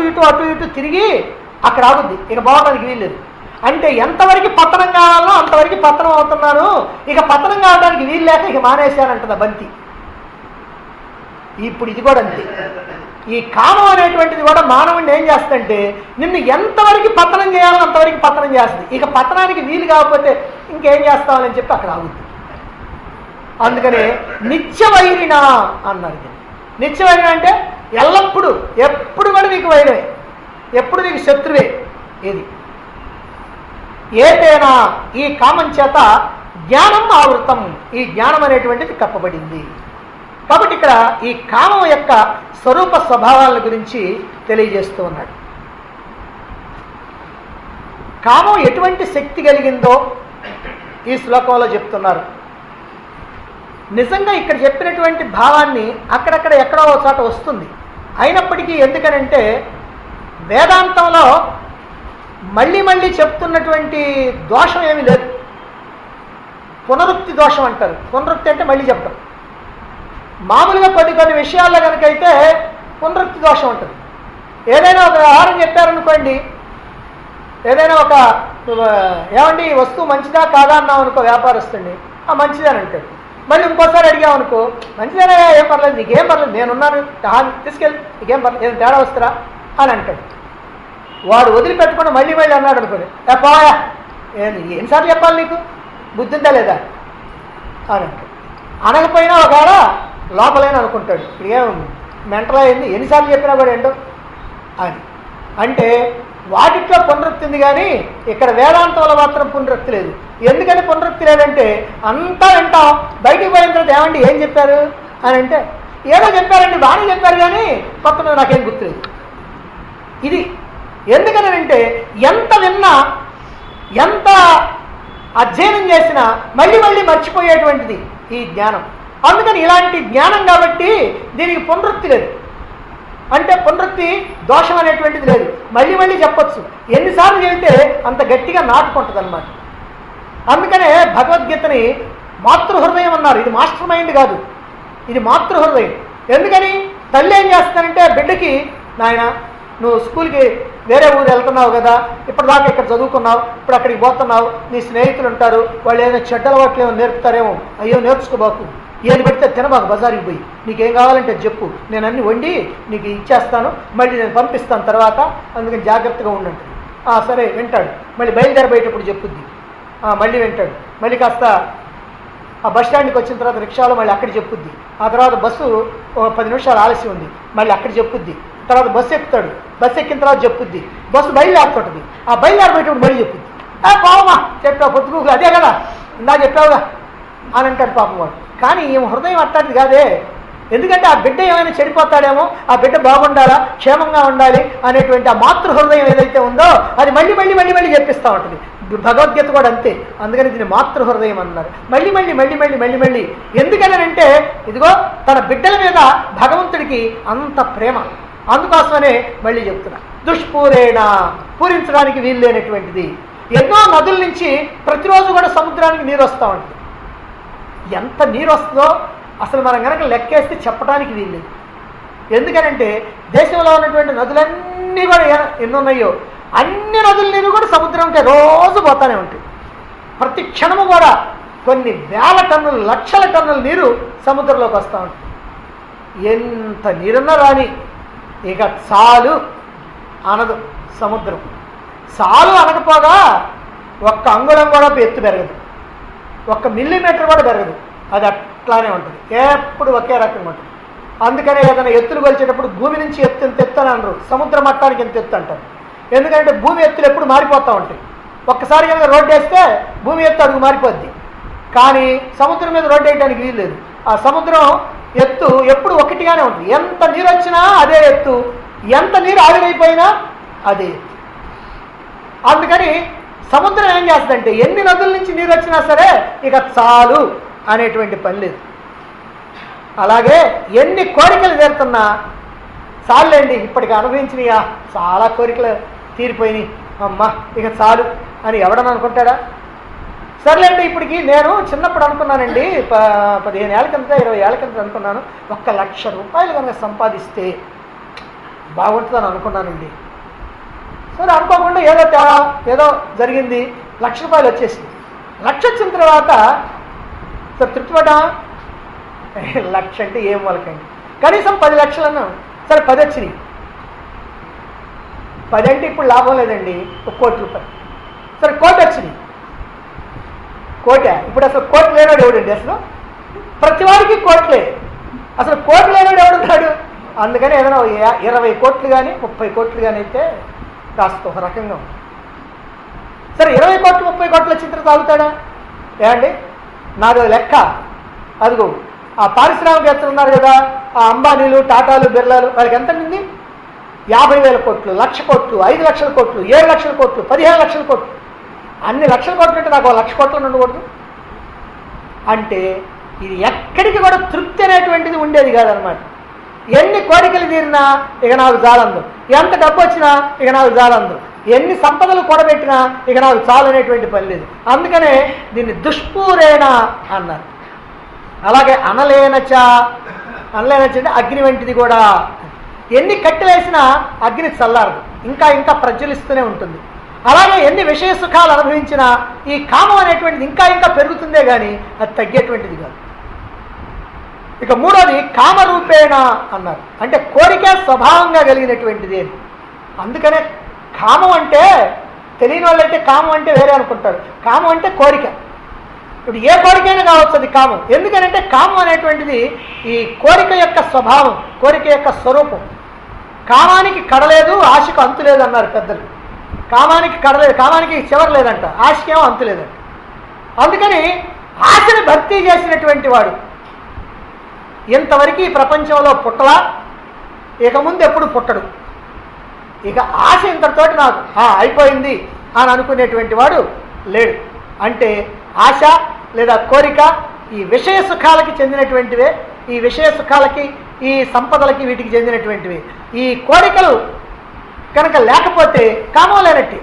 ఇటు తిరిగి అక్కడ ఆగుద్ది, ఇక బాగోడానికి వీల్లేదు. అంటే ఎంతవరకు పతనం కావాలో అంతవరకు పతనం అవుతున్నాను, ఇక పతనం కావడానికి వీలు లేక ఇక మానేశానంటది బంతి. ఇప్పుడు ఇది కూడా అంతే. ఈ కామం అనేటువంటిది కూడా మానవుడిని ఏం చేస్తుందంటే నిన్ను ఎంతవరకు పతనం చేయాలో అంతవరకు పతనం చేస్తుంది, ఇక పతనానికి వీలు కాకపోతే ఇంకేం చేస్తామని చెప్పి అక్కడ ఆగుద్ది. అందుకనే నిత్యవైరిణ అన్నారు. నిత్యవైరిణ అంటే ఎల్లప్పుడూ ఎప్పుడు కూడా నీకు వైరమే, ఎప్పుడు నీకు శత్రువే. ఇది ఏదైనా ఈ కామం చేత జ్ఞానం ఆవృతం, ఈ జ్ఞానం అనేటువంటిది కప్పబడింది. కాబట్టి ఇక్కడ ఈ కామం యొక్క స్వరూప స్వభావాల గురించి తెలియజేస్తూ ఉన్నాడు. కామం ఎటువంటి శక్తి కలిగిందో ఈ శ్లోకంలో చెప్తున్నారు. నిజంగా ఇక్కడ చెప్పినటువంటి భావాన్ని అక్కడక్కడ ఎక్కడో ఒక చోట వస్తుంది. అయినప్పటికీ ఎందుకనంటే వేదాంతంలో మళ్ళీ చెప్తున్నటువంటి దోషం ఏమీ లేదు. పునరుక్తి దోషం అంటారు. పునరుక్తి అంటే మళ్ళీ చెప్పడం. మామూలుగా కొన్ని విషయాల్లో కనుకైతే పునరుక్తి దోషం ఉంటుంది. ఏదైనా ఒక వ్యవహారం చెప్పారనుకోండి, ఏదైనా ఒక ఏమండి ఈ వస్తువు మంచిదా కాదా అన్నాం అనుకో వ్యాపారస్తుంది, మంచిదని అంటాడు. మళ్ళీ ఇంకోసారి అడిగామనుకో, మంచిదేనా, ఏం పర్లేదు, నీకేం పర్లేదు, నేనున్నాను, తీసుకెళ్ళి నీకేం పర్లేదు, ఏం తేడా వస్తారా అని అంటాడు. వాడు వదిలిపెట్టకుండా మళ్ళీ అన్నాడు అనుకోండి, పోయా ఎన్నిసార్లు చెప్పాలి నీకు, బుద్ధి ఉందా లేదా అని అంటాడు. అనకపోయినా ఒకవేళ లోపలైనా అనుకుంటాడు, ఇప్పుడేం మెంటల్ అయింది, ఎన్నిసార్లు చెప్పినా కూడా ఏంటో అని. అంటే వాటిట్లో పునరుక్తి ఉంది, కానీ ఇక్కడ వేదాంతంలో మాత్రం పునరుక్తి లేదు. ఎందుకని పునరుక్తి లేదంటే అంతా వింటాం, బయటికి పోయిన తర్వాత ఏమండి ఏం చెప్పారు అని అంటే ఏదో చెప్పారండి, బాగానే చెప్పారు, కానీ కొత్త మీద నాకేం గుర్తులేదు. ఇది ఎందుకనంటే ఎంత విన్నా ఎంత అధ్యయనం చేసినా మళ్ళీ మర్చిపోయేటువంటిది ఈ జ్ఞానం. అందుకని ఇలాంటి జ్ఞానం కాబట్టి దీనికి పునరుక్తి లేదు. అంటే పునరుక్తి దోషం అనేటువంటిది లేదు, మళ్ళీ చెప్పొచ్చు. ఎన్నిసార్లు చెబితే అంత గట్టిగా నాటుకుంటుంది అన్నమాట. అందుకనే భగవద్గీతని మాతృహృదయం అన్నారు. ఇది మాస్టర్ మైండ్ కాదు, ఇది మాతృహృదయం. ఎందుకని తల్లి ఏం చేస్తానంటే బిడ్డకి, నాయన నువ్వు స్కూల్కి వేరే ఊరు వెళ్తున్నావు కదా, ఇప్పటిదాకా ఇక్కడ చదువుకున్నావు, ఇప్పుడు అక్కడికి పోతున్నావు, నీ స్నేహితులు ఉంటారు, వాళ్ళు ఏదైనా చెడ్డ అలవాట్లు ఏమో నేర్పుతారేమో, అయ్యో నేర్చుకోబాకు, ఏది పెడితే తినబాకు, బజారుకి పోయి నీకేం కావాలంటే చెప్పు, నేను అన్ని వండి నీకు ఇచ్చేస్తాను, మళ్ళీ నేను పంపిస్తాను తర్వాత, అందుకని జాగ్రత్తగా ఉండండి. సరే వింటాడు. మళ్ళీ బయలుదేరబోయేటప్పుడు చెప్పుద్ది, మళ్ళీ వింటాడు. మళ్ళీ కాస్త ఆ బస్ స్టాండ్కి వచ్చిన తర్వాత రిక్షాలో మళ్ళీ అక్కడ చెప్పుద్ది. ఆ తర్వాత బస్సు 10 నిమిషాలు ఆలస్యం ఉంది, మళ్ళీ అక్కడ చెప్పుద్ది. తర్వాత బస్సు ఎక్కుతాడు, బస్సు ఎక్కిన తర్వాత చెప్పుద్ది. బస్సు బయలుదేరుతుంటుంది, ఆ బయలుదేరబోయేటప్పుడు మళ్ళీ చెప్పుద్ది. పావమా చెప్పావు పొద్దుగూకులు, అదే కదా ఇందా చెప్పావుగా అని అంటాడు పాపం వాడు. కానీ ఈమె హృదయం అట్లాంటిది కాదే. ఎందుకంటే ఆ బిడ్డ ఏమైనా చెడిపోతాడేమో, ఆ బిడ్డ బాగుండాలా, క్షేమంగా ఉండాలి అనేటువంటి ఆ మాతృ హృదయం ఏదైతే ఉందో అది మళ్ళీ చెప్పిస్తూ ఉంటుంది. భగవద్గీత కూడా అంతే. అందుకని దీన్ని మాతృ హృదయం అన్నారు. మళ్ళీ ఎందుకనంటే ఇదిగో తన బిడ్డల మీద భగవంతుడికి అంత ప్రేమ, అందుకోసమనే మళ్ళీ చెప్తున్నా. దుష్పూరేణ, పూరించడానికి వీలు లేనటువంటిది. ఎన్నో నదుల నుంచి ప్రతిరోజు కూడా సముద్రానికి నీరు వస్తూ ఉంటుంది. ఎంత నీరు వస్తుందో అసలు మనం కనుక లెక్కేస్తే చెప్పడానికి వీల్లేదు. ఎందుకనంటే దేశంలో ఉన్నటువంటి నదులన్నీ కూడా ఎన్ని ఉన్నాయో అన్ని నదుల నీరు కూడా సముద్రంకి రోజు పోతానే ఉంటాయి. ప్రతి క్షణము కూడా కొన్ని వేల టన్నులు, లక్షల టన్నుల నీరు సముద్రంలోకి వస్తూ ఉంటుంది. ఎంత నీరున్నా రాని ఇక చాలు అనదు సముద్రం. చాలు అనకపోగా ఒక్క అంగుళం కూడా ఎత్తు పెరగదు, 1 మిల్లీమీటర్ కూడా పెరగదు. అది అట్లానే ఉంటుంది, ఎప్పుడు ఒకే రకంగా ఉంటుంది. అందుకనే ఏదైనా ఎత్తులు కొలిచేటప్పుడు భూమి నుంచి ఎత్తు ఎంత ఎత్తు అని అనరు, సముద్ర మట్టానికి ఎంత ఎత్తు అంటారు. ఎందుకంటే భూమి ఎత్తులు ఎప్పుడు మారిపోతూ ఉంటాయి. ఒక్కసారి కనుక రోడ్డు వేస్తే భూమి ఎత్తు అడుగు మారిపోద్ది. కానీ సముద్రం మీద రోడ్డు వేయడానికి వీల్లేదు. ఆ సముద్రం ఎత్తు ఎప్పుడు ఒకటిగానే ఉంటుంది. ఎంత నీరు వచ్చినా అదే ఎత్తు, ఎంత నీరు ఆవిరైపోయినా అదే ఎత్తు. అందుకని సముద్రం ఏం చేస్తుందంటే ఎన్ని నదుల నుంచి నీరు వచ్చినా సరే ఇక చాలు అనేటువంటి పని లేదు. అలాగే ఎన్ని కోరికలు తీరుతున్నా చాలండి, ఇప్పటికి అనుభవించినయా, చాలా కోరికలు తీరిపోయినాయి, అమ్మ ఇక చాలు అని ఎవడని అనుకుంటాడా? సర్లేండి, ఇప్పటికి నేను చిన్నప్పుడు అనుకున్నానండి, 15 ఏళ్ళ కింద 20 ఏళ్ళ కింద అనుకున్నాను, 1,00,000 రూపాయలు కనుక సంపాదిస్తే బాగుంటుందని అనుకున్నానండి. సరే, అనుకోకుండా ఏదో జరిగింది, 1,00,000 రూపాయలు వచ్చేసింది. 1,00,000 వచ్చిన తర్వాత సరే తృప్తిపడ్డా? 1,00,000 అంటే ఏం వాళ్ళకండి, కనీసం 10 లక్షలు అన్నాం. సరే 10 వచ్చినాయి. 10 అంటే ఇప్పుడు లాభం లేదండి, 1 కోటి రూపాయలు. సరే 1 కోటి వచ్చినాయి. కోటా? ఇప్పుడు అసలు కోటి లేనాడు ఎవడండి? అసలు ప్రతి వాడికి కోట్లే. అసలు కోటి లేనాడు ఎవడున్నాడు? అందుకని ఏదైనా 20 కోట్లు కానీ 30 కోట్లు కానీ అయితే కాస్త ఒక రకంగా. సరే 20 కోట్లు 30 కోట్ల చిత్ర తాగుతాడా? ఏమండి, నాదో లెక్క. అదిగో ఆ పారిశ్రామికవేత్తలు ఉన్నారు కదా, ఆ అంబానీలు, టాటాలు, బిర్లాలు, వాళ్ళకి ఎంత ఉంది? 50,000 కోట్లు, 1,00,000 కోట్లు, 5 లక్షల కోట్లు, 7 లక్షల కోట్లు, 15 లక్షల కోట్లు. అన్ని లక్షల కోట్లు అంటే నాకు 1,00,000 కోట్లు ఉండకూడదు అంటే ఇది ఎక్కడికి కూడా తృప్తి అనేటువంటిది ఉండేది కాదనమాట. ఎన్ని కోరికలు తీరినా ఇక నాకు జాలందు, ఎంత డబ్బు వచ్చినా ఇక నాకు జాలందు, ఎన్ని సంపదలు కూడబెట్టినా ఇక నాకు చాలు అనేటువంటి పని లేదు. అందుకనే దీన్ని దుష్పూరేణ అన్నారు. అలాగే అనలేనచ అంటే అగ్ని వంటిది కూడా. ఎన్ని కట్టెలేసినా అగ్ని చల్లారదు, ఇంకా ఇంకా ప్రజ్వలిస్తూనే ఉంటుంది. అలాగే ఎన్ని విషయ సుఖాలు అనుభవించినా ఈ కామం అనేటువంటిది ఇంకా ఇంకా పెరుగుతుందే కానీ అది తగ్గేటువంటిది కాదు. ఇక మూడోది కామరూపేణ అన్నారు, అంటే కోరిక స్వభావంగా కలిగినటువంటిది. అందుకనే కామం అంటే తెలియని వాళ్ళైతే కామం అంటే వేరే అనుకుంటారు. కామం అంటే కోరిక. ఇప్పుడు ఏ కోరికైనా కావచ్చు అది కామం. ఎందుకనంటే కామం అనేటువంటిది ఈ కోరిక యొక్క స్వభావం, కోరిక యొక్క స్వరూపం. కామానికి కడలేదు, ఆశకు అంతు లేదు అన్నారు పెద్దలు. కామానికి కడలేదు, కామానికి చివరి లేదంట, ఆశకేమో అంతు లేదంట. అందుకని ఆశని భర్తీ చేసినటువంటి వాడు ఇంతవరకు ఈ ప్రపంచంలో పుట్టలా, ఇక ముందు ఎప్పుడు పుట్టడు. ఇక ఆశ ఇంతటితోటి నాకు అయిపోయింది అని అనుకునేటువంటి వాడు లేడు. అంటే ఆశ లేదా కోరిక ఈ విషయ సుఖాలకి చెందినటువంటివే. ఈ విషయ సుఖాలకి, ఈ సంపదలకి, వీటికి చెందినటువంటివి. ఈ కోరికలు కనుక లేకపోతే కామం లేనట్టే.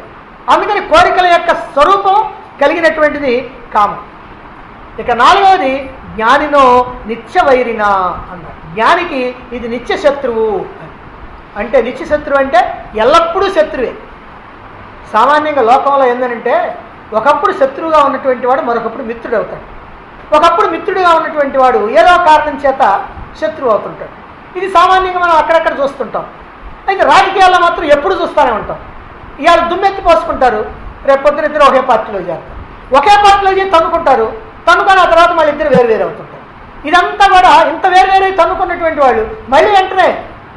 అందుకని కోరికల యొక్క స్వరూపం కలిగినటువంటిది కామం. ఇక నాలుగవది జ్ఞానినో నిత్యవైరినా అన్నారు. జ్ఞానికి ఇది నిత్య శత్రువు. అంటే నిత్య శత్రువు అంటే ఎల్లప్పుడూ శత్రువే. సామాన్యంగా లోకంలో ఏంటంటే ఒకప్పుడు శత్రువుగా ఉన్నటువంటి వాడు మరొకప్పుడు మిత్రుడు అవుతాడు, ఒకప్పుడు మిత్రుడిగా ఉన్నటువంటి వాడు ఏదో కారణం చేత శత్రువు అవుతుంటాడు. ఇది సామాన్యంగా మనం అక్కడక్కడ చూస్తుంటాం. అయితే రాజకీయాల్లో మాత్రం ఎప్పుడు చూస్తూనే ఉంటాం. ఇవాళ దుమ్మెత్తి పోసుకుంటారు, రేపు పొద్దున ఇద్దరు ఒకే పార్టీలో చేస్తారు, ఒకే పార్టీలో చేసి తన్నుకుంటారు, తన్నుకొని ఆ తర్వాత మళ్ళీ ఇద్దరు వేరు అవుతుంటారు. ఇదంతా కూడా ఇంత వేరు తన్నుకున్నటువంటి వాళ్ళు మళ్ళీ వెంటనే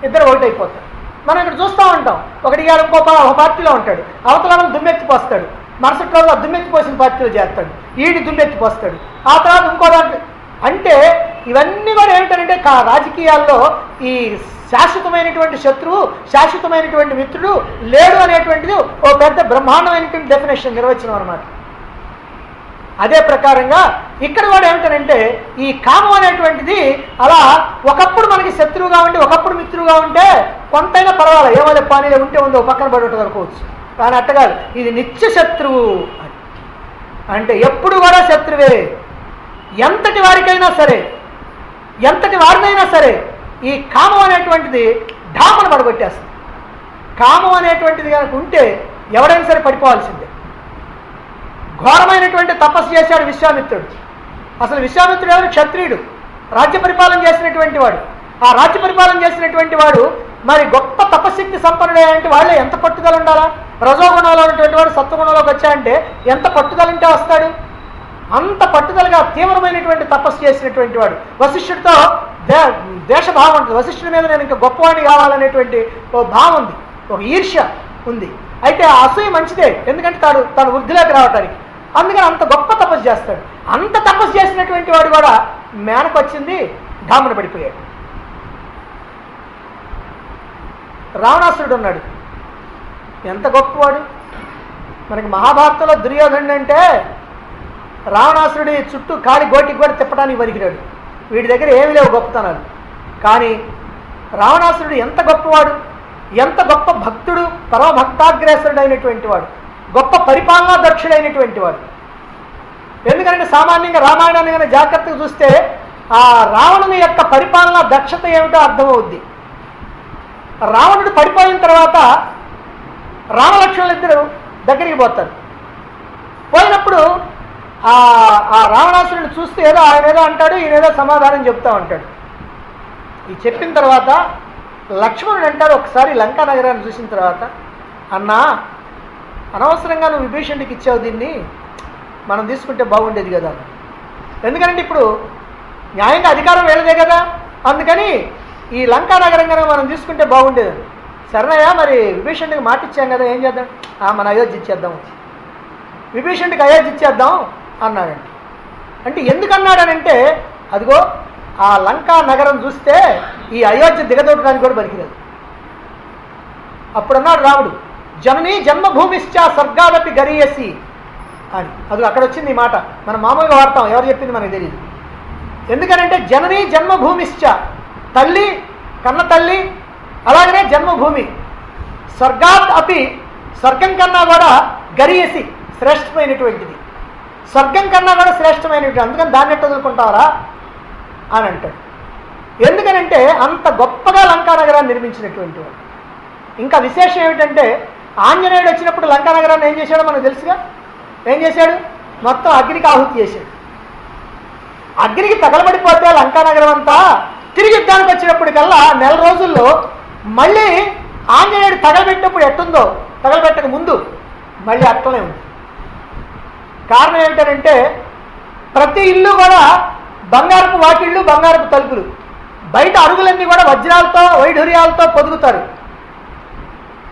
ఇద్దరు ఒకటైపోతారు. మనం ఇక్కడ చూస్తూ ఉంటాం. ఒకటి ఇవాళ ఇంకో ఒక పార్టీలో ఉంటాడు, అవతల దుమ్మెత్తి పోస్తాడు, మరుసటి రోజు దుమ్మెత్తి పోసిన పార్టీలో చేస్తాడు, ఈడి దుమ్మెత్తి పోస్తాడు, ఆ తర్వాత ఇంకో దాంట్లో. అంటే ఇవన్నీ కూడా ఏమిటంటే రాజకీయాల్లో ఈ శాశ్వతమైనటువంటి శత్రువు, శాశ్వతమైనటువంటి మిత్రుడు లేడు అనేటువంటిది ఓ పెద్ద బ్రహ్మాండమైనటువంటి డెఫినేషన్, నిర్వచనం అనమాట. అదే ప్రకారంగా ఇక్కడ కూడా ఏమిటంటే ఈ కామం అనేటువంటిది అలా ఒకప్పుడు మనకి శత్రువుగా ఉండి ఒకప్పుడు మిత్రువుగా ఉంటే కొంతైనా పర్వాలేదు, ఏమైనా పనిలో ఉంటే ఉందో పక్కన పడి ఉంటుంది అనుకోవచ్చు. కానీ అట్టగాదు, ఇది నిత్య శత్రువు. అంటే ఎప్పుడు కూడా శత్రువే. ఎంతటి వారికైనా సరే, ఎంతటి వారినైనా సరే ఈ కామం అనేటువంటిది ఢామను పడగొట్టేస్తుంది. కామం అనేటువంటిది కనుక ఉంటే ఎవడైనా సరే పడిపోవాల్సిందే. ఘోరమైనటువంటి తపస్సు చేశాడు విశ్వామిత్రుడు. అసలు విశ్వామిత్రుడు ఎవరు? క్షత్రియుడు, రాజ్య పరిపాలన చేసినటువంటి వాడు. ఆ రాజ్య పరిపాలన చేసినటువంటి వాడు మరి గొప్ప తపశక్తి సంపన్నుడే అంటే వాళ్ళే ఎంత పట్టుదల ఉండాలా? రజోగుణంలో ఉన్నటువంటి వాడు సత్వగుణంలోకి వచ్చాయంటే ఎంత పట్టుదల ఉంటే వస్తాడు? అంత పట్టుదలగా తీవ్రమైనటువంటి తపస్సు చేసినటువంటి వాడు. వశిష్ఠుడితో ద్వేషభావం ఉంటుంది. వశిష్ఠుడి మీద నేను ఇంకా గొప్పవాడిని కావాలనేటువంటి ఓ భావం ఉంది, ఒక ఈర్ష్య ఉంది. అయితే ఆ అసూయ మంచిదే, ఎందుకంటే తాను వృద్ధిలోకి రావటానికి. అందుకని అంత గొప్ప తపస్సు చేస్తాడు. అంత తపస్సు చేసినటువంటి వాడు కూడా మేనకు వచ్చింది, డామున పడిపోయాడు. రావణాసురుడు ఉన్నాడు, ఎంత గొప్పవాడు. మనకి మహాభారతంలో దుర్యోధనుడు అంటే రావణాసురుడి చుట్టూ కాలి గోటికి కూడా తిప్పడానికి పనికిరాడు. వీడి దగ్గర ఏమి లేవు గొప్పతనాలు. కానీ రావణాసురుడు ఎంత గొప్పవాడు, ఎంత గొప్ప భక్తుడు, పరమభక్తాగ్రేసరుడు అయినటువంటి వాడు, గొప్ప పరిపాలనా దక్షుడైనటువంటి వాడు. ఎందుకంటే సామాన్యంగా రామాయణాన్ని కానీ జాగ్రత్తగా చూస్తే ఆ రావణుని యొక్క పరిపాలనా దక్షత ఏమిటో అర్థమవుద్ది. రావణుడు పడిపోయిన తర్వాత రామలక్ష్మణులు ఇద్దరు దగ్గరికి పోతారు. పోయినప్పుడు ఆ రావణాసురుడిని చూస్తే ఆయన ఏదో అంటాడు, ఈయన ఏదో సమాధానం చెప్తా ఉంటాడు. ఈ చెప్పిన తర్వాత లక్ష్మణుడు అంటాడు, ఒకసారి లంకా నగరాన్ని చూసిన తర్వాత, అన్నా అనవసరంగా నువ్వు విభీషణుడికి ఇచ్చావు, దీన్ని మనం తీసుకుంటే బాగుండేది కదా. ఎందుకంటే ఇప్పుడు న్యాయంగా అధికారం వేళదే కదా, అందుకని ఈ లంకా నగరం కనుక మనం తీసుకుంటే బాగుండేది. సరేనయ్యా, మరి విభీషణుడికి మాట ఇచ్చాం కదా, ఏం చేద్దాం, మన అయోధ్య ఇచ్చేద్దాం, విభీషణుడికి అయోధ్య ఇచ్చేద్దాం అన్నాడండి. అంటే ఎందుకు అన్నాడనంటే, అదిగో ఆ లంకా నగరం చూస్తే ఈ అయోధ్య దిగదొట్టడానికి కూడా పనికిరాదు. అప్పుడన్నాడు రాముడు, జననీ జన్మభూమిశ్చ స్వర్గాదపి గరీయసి అని. అది అక్కడ వచ్చింది ఈ మాట. మనం మామూలుగా వాడతాం, ఎవరు చెప్పింది మనకు తెలియదు. ఎందుకనంటే జననీ జన్మభూమిశ్చ, తల్లి కన్న తల్లి, అలాగనే జన్మభూమి, స్వర్గాత్ అపి, స్వర్గం కన్నా కూడా గరీయసి శ్రేష్టమైనటువంటిది, స్వర్గం కన్నా కూడా శ్రేష్టమైనటువంటి, అందుకని దాన్ని ఎట్టు వదులుకుంటావరా అని అంటాడు. ఎందుకనంటే అంత గొప్పగా లంకా నగరాన్ని నిర్మించినటువంటి వాడు. ఇంకా విశేషం ఏమిటంటే, ఆంజనేయుడు వచ్చినప్పుడు లంకా నగరాన్ని ఏం చేశాడో మనకు తెలుసుగా. ఏం చేశాడు, మొత్తం అగ్నికి ఆహుతి చేశాడు. అగ్నికి తగలబడిపోతే లంకా నగరం అంతా తిరిగి యుద్ధానికి వచ్చినప్పటికల్లా 1 రోజుల్లో మళ్ళీ ఆంజనేయుడు తగలబెట్టినప్పుడు ఎట్టుందో, తగలబెట్టక ముందు మళ్ళీ అట్లనే ఉంది. కారణం ఏమిటంటే ప్రతి ఇల్లు కూడా బంగారపు వాకిళ్ళు, బంగారపు తలుపులు, బయట అరుగులన్నీ కూడా వజ్రాలతో వైఢూర్యాలతో పొదుగుతారు.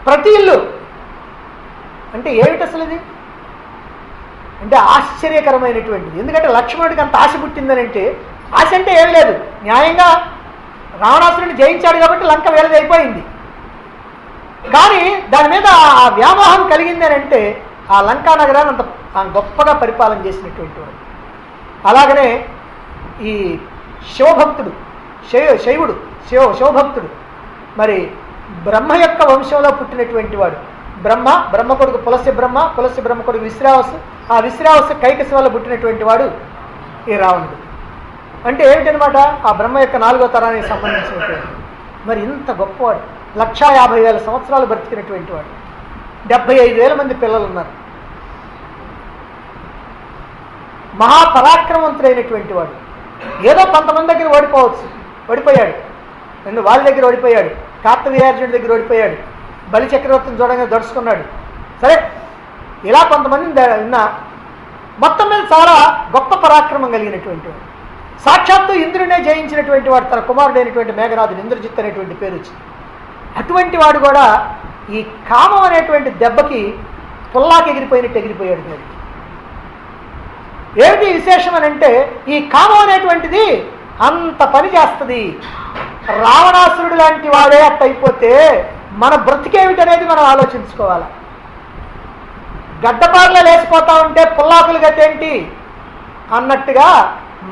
ప్రతి ఇల్లు అంటే ఏమిటి అసలు ఇది అంటే ఆశ్చర్యకరమైనటువంటిది. ఎందుకంటే లక్ష్మణుడికి అంత ఆశ పుట్టిందనంటే, ఆశ అంటే ఏం లేదు, న్యాయంగా రావణాసురుడిని జయించాడు కాబట్టి లంక వేలది అయిపోయింది. కానీ దాని మీద ఆ వ్యామోహం కలిగింది అని అంటే ఆ లంకా నగరాన్ని అంత గొప్పగా పరిపాలన చేసినటువంటి వాడు. అలాగనే ఈ శివభక్తుడు, శివభక్తుడు మరి బ్రహ్మ యొక్క వంశంలో పుట్టినటువంటి వాడు. బ్రహ్మ కొడుకు పులస్య బ్రహ్మ కొడుకు విశ్రావసు, ఆ విశ్రావసు కైకసి వల్ల పుట్టినటువంటి వాడు ఈ రావణుడు. అంటే ఏమిటనమాట, ఆ బ్రహ్మ యొక్క 4వ తరానికి సంబంధించినటువంటి. మరి ఇంత గొప్పవాడు, 1,50,000 సంవత్సరాలు బ్రతికినటువంటి వాడు, 75,000 మంది పిల్లలు ఉన్నారు, మహాపరాక్రమవంతుడైనటువంటి వాడు. ఏదో కొంతమంది దగ్గర ఓడిపోయాడు, వాళ్ళ దగ్గర ఓడిపోయాడు, కార్తవీర్యార్జునుడి దగ్గర ఓడిపోయాడు, బలి చక్రవర్తిని చూడంగా దడుచుకున్నాడు. సరే, ఇలా కొంతమంది ఉన్నా మొత్తం మీద చాలా గొప్ప పరాక్రమం కలిగినటువంటి వాడు. సాక్షాత్తు ఇంద్రుడినే జయించినటువంటి వాడు, తన కుమారుడైనటువంటి మేఘనాథుడు, ఇంద్రజిత్ అనేటువంటి పేరు వచ్చింది. అటువంటి వాడు కూడా ఈ కామం అనేటువంటి దెబ్బకి పుల్లాకి ఎగిరిపోయాడు. ఏమిటి విశేషం అని అంటే, ఈ కామం అనేటువంటిది అంత పని చేస్తుంది. రావణాసురుడు లాంటి వాడే అట్ట అయిపోతే మన బ్రతికేమిటి అనేది మనం ఆలోచించుకోవాలి. గడ్డపార్లో లేచిపోతా ఉంటే పుల్లాకులు గతేంటి అన్నట్టుగా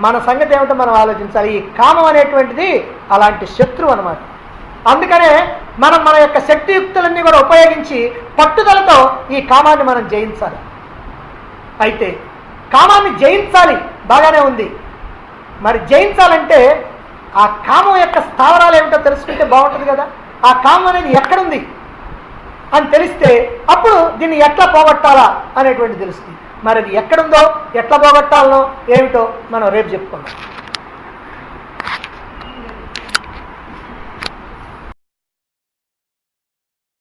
మన సంగతి ఏమిటో మనం ఆలోచించాలి. ఈ కామం అనేటువంటిది అలాంటి శత్రువు అన్నమాట. అందుకనే మనం మన యొక్క శక్తియుక్తులన్నీ కూడా ఉపయోగించి పట్టుదలతో ఈ కామాన్ని మనం జయించాలి. అయితే కామాన్ని జయించాలి బాగానే ఉంది, మరి జయించాలంటే ఆ కామం యొక్క స్థావరాలు ఏమిటో తెలుసుకుంటే బాగుంటుంది కదా. ఆ కామం అనేది ఎక్కడుంది అని తెలిస్తే అప్పుడు దీన్ని ఎట్లా పోగొట్టాలా అనేటువంటి తెలుస్తుంది. మరి అది ఎక్కడుందో, ఎట్లా పోగొట్టాలనో ఏమిటో మనం రేపు చెప్పుకుందాం.